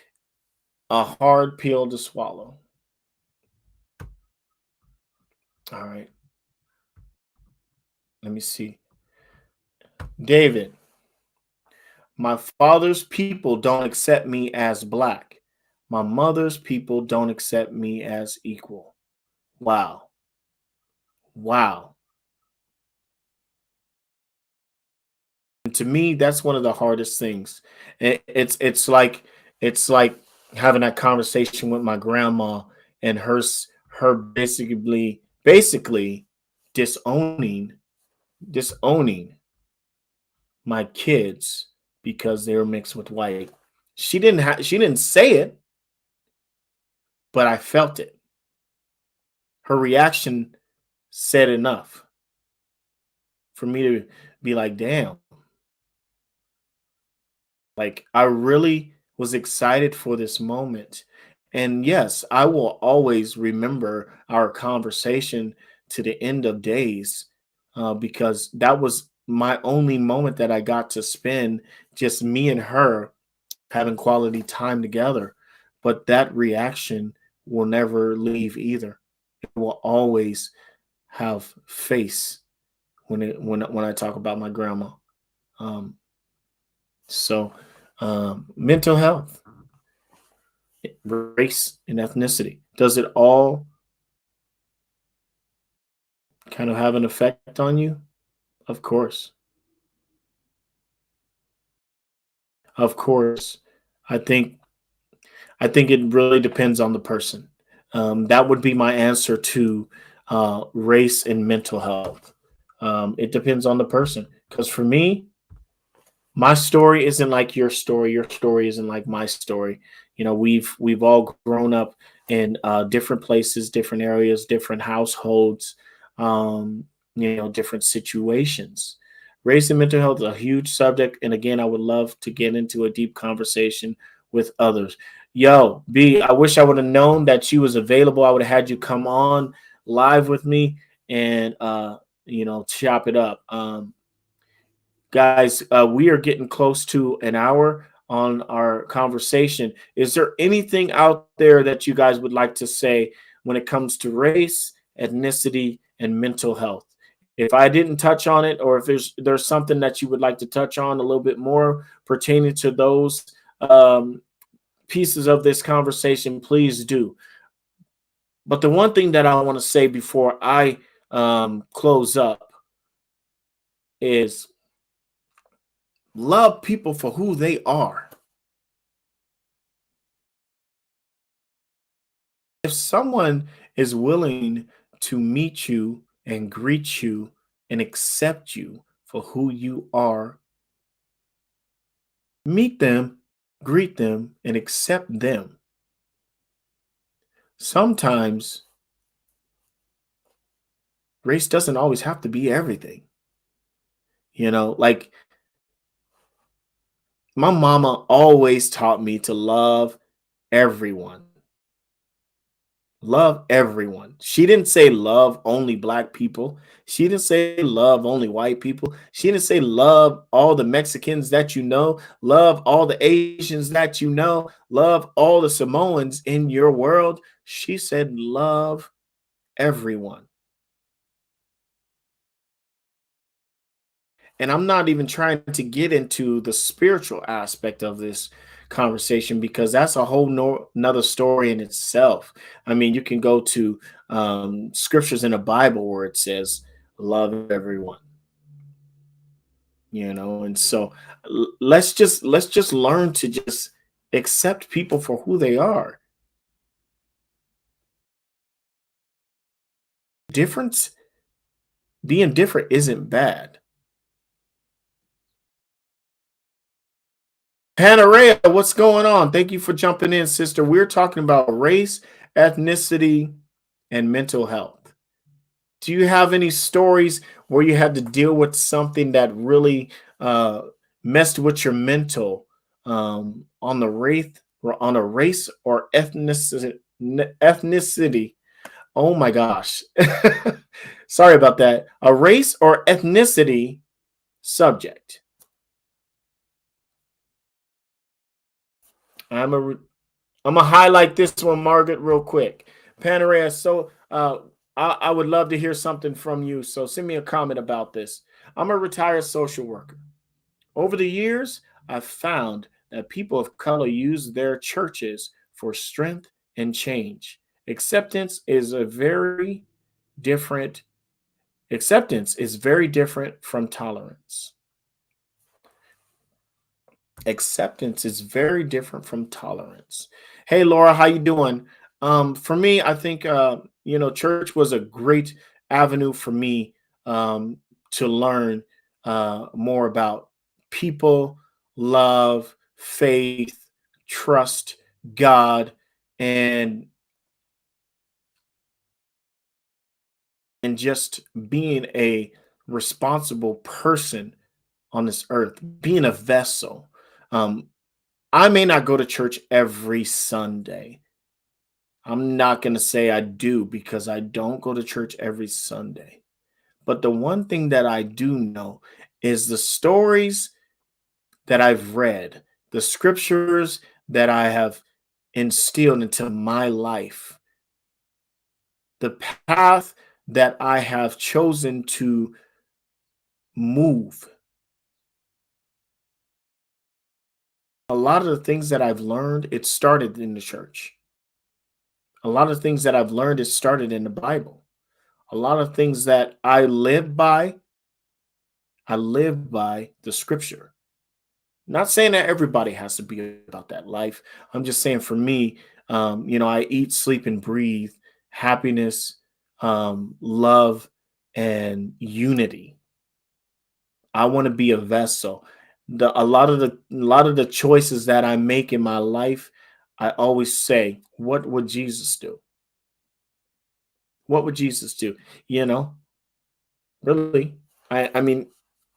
a hard pill to swallow. All right. Let me see. David, my father's people don't accept me as black. My mother's people don't accept me as equal. Wow. Wow. And to me, that's one of the hardest things. It's like having that conversation with my grandma and her basically disowning disowning my kids because they were mixed with white. She didn't say it, but I felt it. Her reaction said enough for me to be like, damn, like I really was excited for this moment. And yes, I will always remember our conversation to the end of days, because that was my only moment that I got to spend, just me and her having quality time together. But that reaction will never leave either. It will always have face when I talk about my grandma. Um, so mental health, race, and ethnicity. Does it all kind of have an effect on you? Of course. Of course. I think I think it really depends on the person. That would be my answer to race and mental health. It depends on the person. Because for me, my story isn't like your story. Your story isn't like my story. We've all grown up in different places, different areas, different households, um, different situations. Race and mental health is a huge subject, and again, I would love to get into a deep conversation with others. Yo, B, I wish I would have known that you was available. I would have had you come on live with me and chop it up. Guys, we are getting close to an hour on our conversation. Is there anything out there that you guys would like to say when it comes to race, ethnicity, and mental health? If I didn't touch on it, or if there's something that you would like to touch on a little bit more pertaining to those pieces of this conversation, please do. But the one thing that I want to say before I close up is love people for who they are. If someone is willing to meet you and greet you and accept you for who you are, meet them, greet them, and accept them. Sometimes race doesn't always have to be everything. Like my mama always taught me to love everyone. Love everyone. She didn't say love only black people. She didn't say love only white people. She didn't say love all the Mexicans that you know, love all the Asians that you know, love all the Samoans in your world. She said love everyone. And I'm not even trying to get into the spiritual aspect of this conversation because that's a whole another story in itself. I mean, you can go to scriptures in the Bible where it says, love everyone, and so let's just learn to just accept people for who they are. Difference, being different isn't bad. Panarea, what's going on? Thank you for jumping in, sister. We're talking about race, ethnicity, and mental health. Do you have any stories where you had to deal with something that really uh, messed with your mental on the race or on a race or ethnicity? Oh my gosh. Sorry about that. A race or ethnicity subject. I'm a I'm gonna highlight this one, Margaret, real quick. Panarea, so I would love to hear something from you. So send me a comment about this. I'm a retired social worker. Over the years, I've found that people of color use their churches for strength and change. Acceptance is a very different acceptance is very different from tolerance. Acceptance is very different from tolerance. Hey Laura, how you doing? For me, I think church was a great avenue for me to learn more about people, love, faith, trust, God, and just being a responsible person on this earth, being a vessel. Um, I may not go to church every Sunday. I'm not going to say I do because I don't go to church every Sunday. But the one thing that I do know is the stories that I've read, the scriptures that I have instilled into my life, the path that I have chosen to move. A lot of the things that I've learned, it started in the church. A lot of things that I've learned, it started in the Bible. A lot of things that I live by the scripture. Not saying that everybody has to be about that life. I'm just saying for me, I eat, sleep, and breathe happiness, love, and unity. I want to be a vessel. A lot of the choices that I make in my life, I always say, what would Jesus do? What would Jesus do? You know, really. I mean,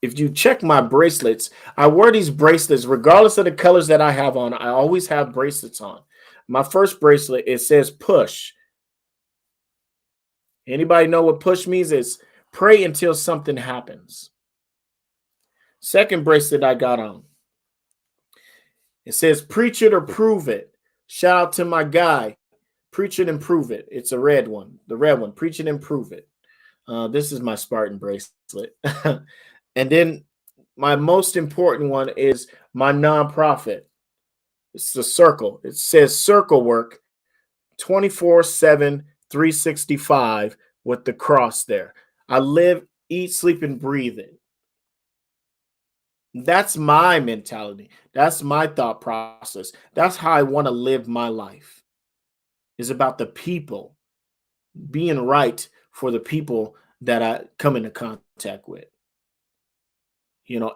if you check my bracelets, I wear these bracelets regardless of the colors that I have on. I always have bracelets on. My first bracelet, it says push. Anybody know what push means? It's pray until something happens. Second bracelet I got on, it says preach it or prove it. Shout out to my guy, preach it and prove it. It's a red one, the red one, preach it and prove it. This is my Spartan bracelet. And then my most important one is my nonprofit. It's the circle. It says circle work 24/7, 365 with the cross there. I live, eat, sleep, and breathe it. That's my mentality. That's my thought process. That's how I want to live my life. Is about the people, being right for the people that I come into contact with.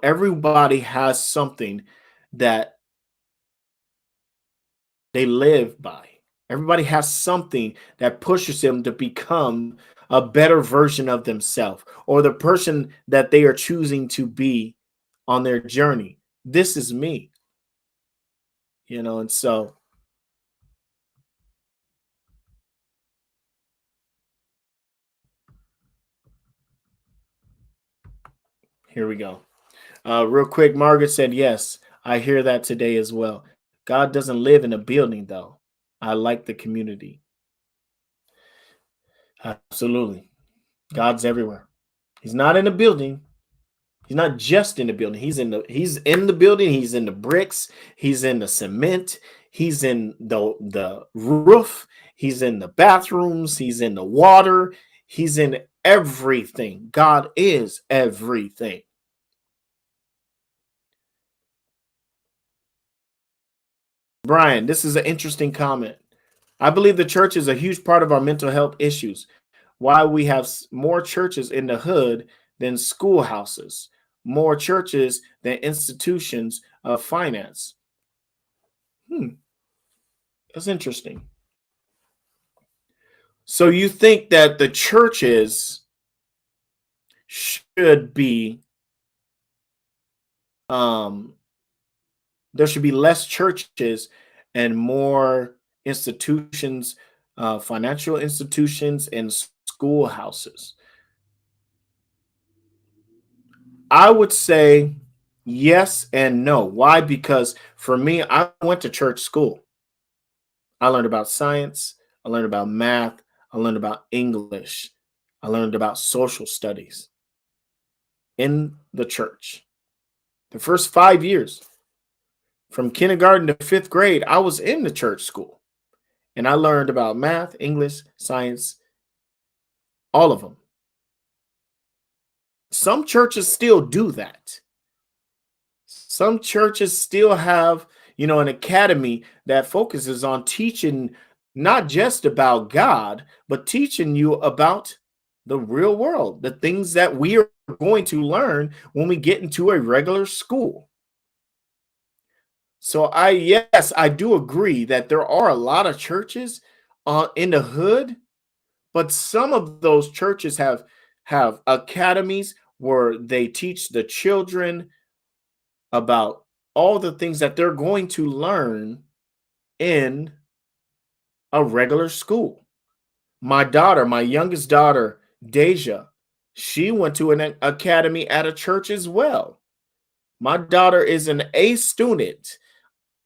Everybody has something that they live by. Everybody has something that pushes them to become a better version of themselves or the person that they are choosing to be on their journey. This is me, and so here we go. Real quick, Margaret said, yes, I hear that today as well. God doesn't live in a building, though. I like the community. Absolutely. God's everywhere. He's not in a building. He's not just in the building. He's in the building. He's in the bricks. He's in the cement. He's in the roof. He's in the bathrooms. He's in the water. He's in everything. God is everything. Brian, this is an interesting comment. I believe the church is a huge part of our mental health issues. Why we have more churches in the hood than schoolhouses, more churches than institutions of finance. That's interesting. So you think that the churches should be um there should be less churches and more institutions, financial institutions and schoolhouses. I would say yes and no. Why? Because for me, I went to church school. I learned about science, I learned about math, I learned about English, I learned about social studies in the church. The first 5 years, from kindergarten to fifth grade, I was in the church school and I learned about math, English, science, all of them. Some churches still do that. Some churches still have, an academy that focuses on teaching not just about God, but teaching you about the real world, the things that we are going to learn when we get into a regular school. So yes, I do agree that there are a lot of churches in the hood, but some of those churches have academies where they teach the children about all the things that they're going to learn in a regular school. My youngest daughter, Deja, she went to an academy at a church as well. My daughter is an A student,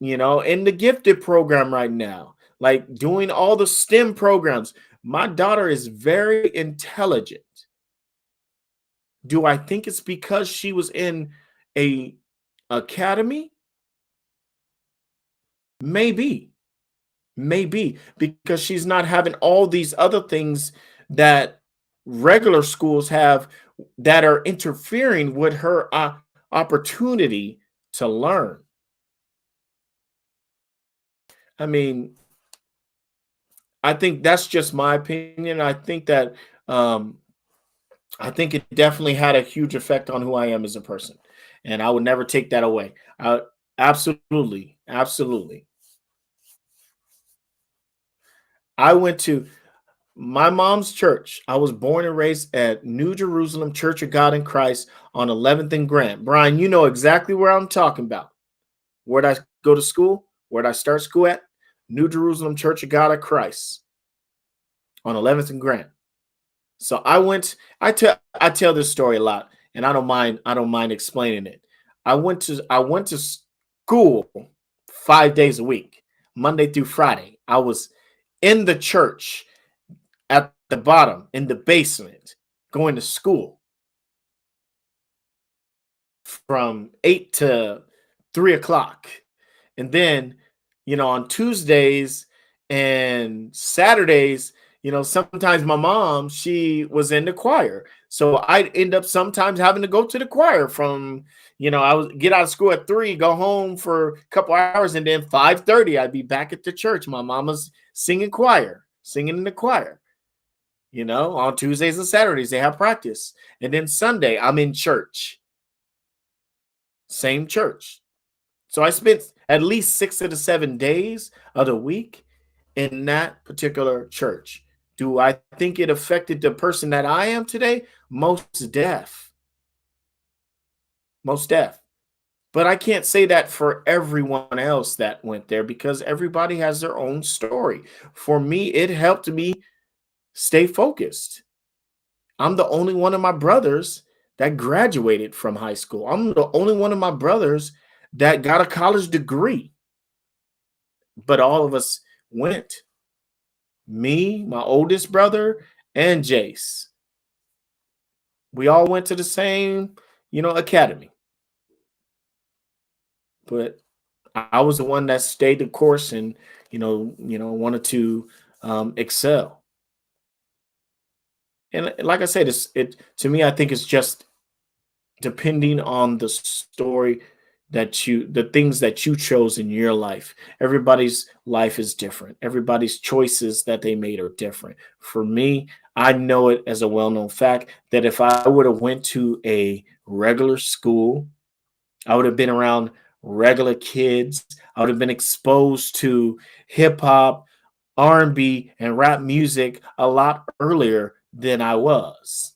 in the gifted program right now, like doing all the STEM programs. My daughter is very intelligent, Do I think it's because she was in a academy? Maybe. Maybe because she's not having all these other things that regular schools have that are interfering with her opportunity to learn. I mean, I think that's just my opinion. Um, I think it definitely had a huge effect on who I am as a person, and I would never take that away. Absolutely, absolutely. I went to my mom's church. I was born and raised at New Jerusalem Church of God in Christ on 11th and Grant. Brian, you know exactly where I'm talking about. Where'd I go to school? Where'd I start school at? New Jerusalem Church of God in Christ on 11th and Grant. So I went. I tell this story a lot, and I don't mind explaining it. I went to school 5 days a week, Monday through Friday. I was in the church at the bottom in the basement going to school from 8 to 3 o'clock. And then, on Tuesdays and Saturdays, sometimes my mom, she was in the choir. So I'd end up sometimes having to go to the choir from, I would get out of school at 3, go home for a couple hours, and then 5:30, I'd be back at the church. My mama's singing in the choir. On Tuesdays and Saturdays, they have practice. And then Sunday, I'm in church, same church. So I spent at least 6 of the 7 days of the week in that particular church. Do I think it affected the person that I am today? Most deaf. But I can't say that for everyone else that went there because everybody has their own story. For me, it helped me stay focused. I'm the only one of my brothers that graduated from high school. I'm the only one of my brothers that got a college degree. But all of us went. Me, my oldest brother, and Jace. We all went to the same, academy. But I was the one that stayed the course and, wanted to excel. And like I said, it to me, I think it's just depending on the story the things that you chose in your life. Everybody's life is different. Everybody's choices that they made are different. For me, I know it as a well-known fact that if I would have went to a regular school, I would have been around regular kids. I would have been exposed to hip hop, R&B, and rap music a lot earlier than I was.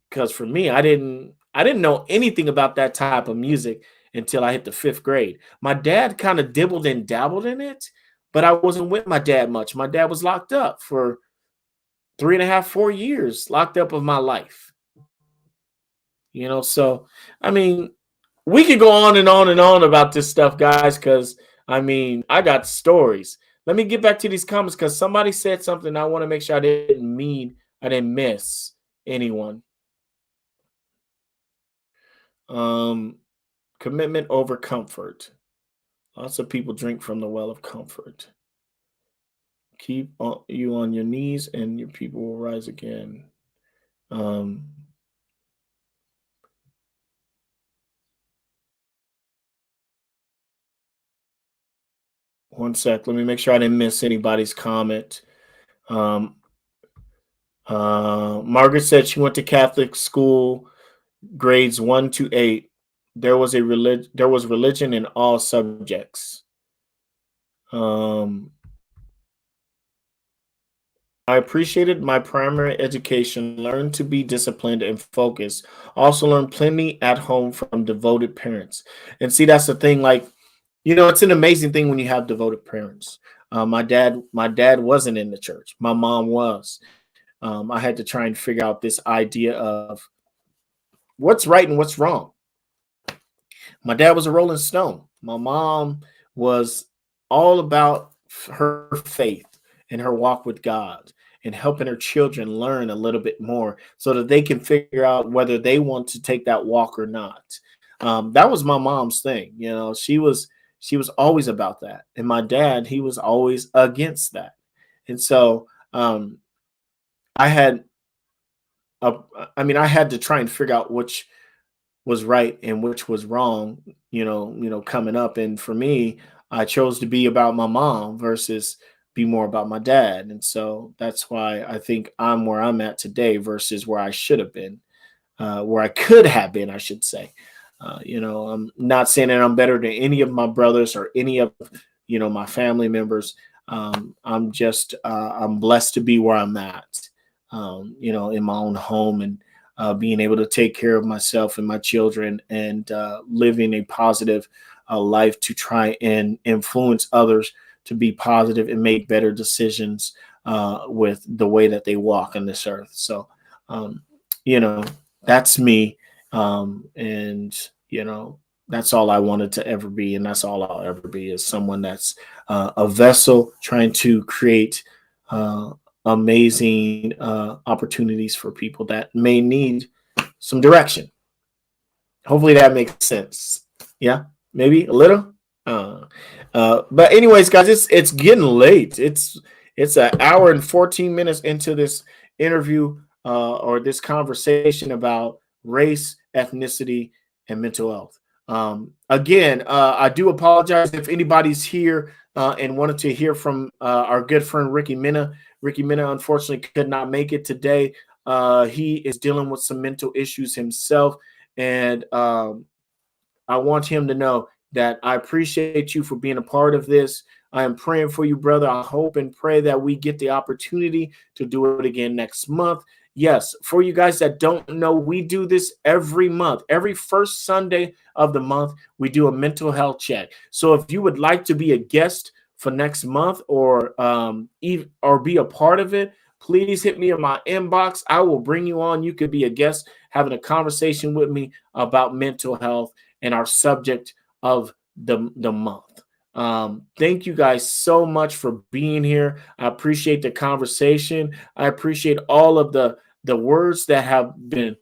Because for me, I didn't know anything about that type of music until I hit the 5th grade. My dad kind of dibbled and dabbled in it, but I wasn't with my dad much. My dad was locked up for 3.5, 4 years, locked up of my life. So I mean, we could go on and on and on about this stuff, guys, because I mean, I got stories. Let me get back to these comments because somebody said something. I want to make sure I didn't miss anyone. Um, Commitment over comfort. Lots of people drink from the well of comfort. Keep you on your knees, and your people will rise again. Um, One sec. Let me make sure I didn't miss anybody's comment. Um, Margaret said she went to Catholic school, grades 1 to 8. There was religion in all subjects. I appreciated my primary education, learned to be disciplined and focused. Also learned plenty at home from devoted parents. And see, that's the thing. Like, it's an amazing thing when you have devoted parents. My dad wasn't in the church. My mom was. I had to try and figure out this idea of what's right and what's wrong. My dad was a Rolling Stone. My mom was all about her faith and her walk with God. and helping her children learn a little bit more so that they can figure out whether they want to take that walk or not. That was my mom's thing. You know, she was always about that, and my dad, he was always against that. And so I had a, I mean, I had to try and figure out which was right and which was wrong, coming up. And for me, I chose to be about my mom versus be more about my dad. And so that's why I think I'm where I'm at today versus where I should have been, where I could have been, I should say. I'm not saying that I'm better than any of my brothers or any of, my family members. I'm blessed to be where I'm at, in my own home, and being able to take care of myself and my children, and living a positive life to try and influence others to be positive and make better decisions with the way that they walk on this earth. So, um, you know, that's me. And, that's all I wanted to ever be. And that's all I'll ever be, is someone that's a vessel trying to create uh, amazing opportunities for people that may need some direction. Hopefully that makes sense. Yeah, maybe a little. Uh, but anyways, guys, it's getting late. It's an hour and 14 minutes into this interview, or this conversation about race, ethnicity, and mental health. Again, I do apologize if anybody's here and wanted to hear from our good friend Ricky Mena. Ricky Mena unfortunately could not make it today. He is dealing with some mental issues himself, and I want him to know that I appreciate you for being a part of this. I am praying for you, brother. I hope and pray that we get the opportunity to do it again next month. Yes, for you guys that don't know, we do this every month. Every first Sunday of the month, we do a mental health check. So if you would like to be a guest for next month, or or be a part of it, please hit me in my inbox. I will bring you on. You could be a guest having a conversation with me about mental health and our subject of the month. Thank you guys so much for being here. I appreciate the conversation. I appreciate all of the words that have been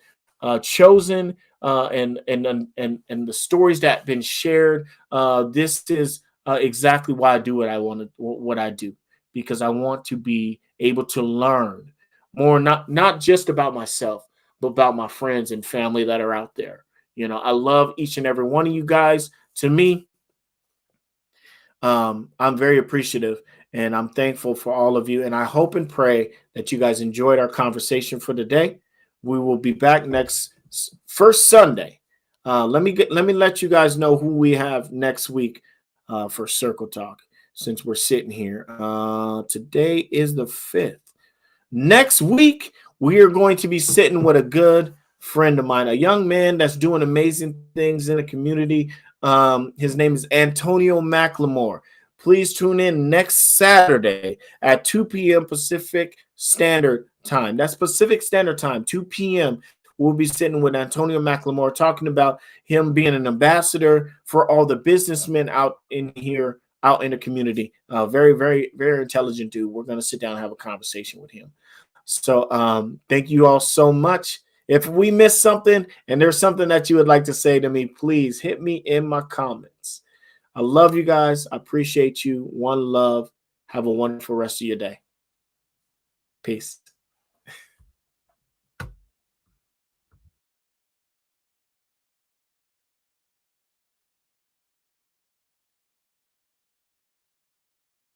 chosen, and the stories that have been shared. This is exactly why I do what I do, because I want to be able to learn more, not just about myself, but about my friends and family that are out there. I love each and every one of you guys. To me, I'm very appreciative, and I'm thankful for all of you. And I hope and pray that you guys enjoyed our conversation for today. We will be back next first Sunday. Let me let you guys know who we have next week for Circle Talk, since we're sitting here. Today is the 5th. Next week, we are going to be sitting with a good friend of mine, a young man that's doing amazing things in the community. His name is Antonio McLemore. Please tune in next Saturday at 2 p.m. Pacific Standard Time. That's Pacific Standard Time, 2 p.m. We'll be sitting with Antonio McLemore, talking about him being an ambassador for all the businessmen out in here, out in the community. Very, very, very intelligent dude. We're going to sit down and have a conversation with him. So thank you all so much. If we missed something and there's something that you would like to say to me, please hit me in my comments. I love you guys. I appreciate you. One love. Have a wonderful rest of your day. Peace.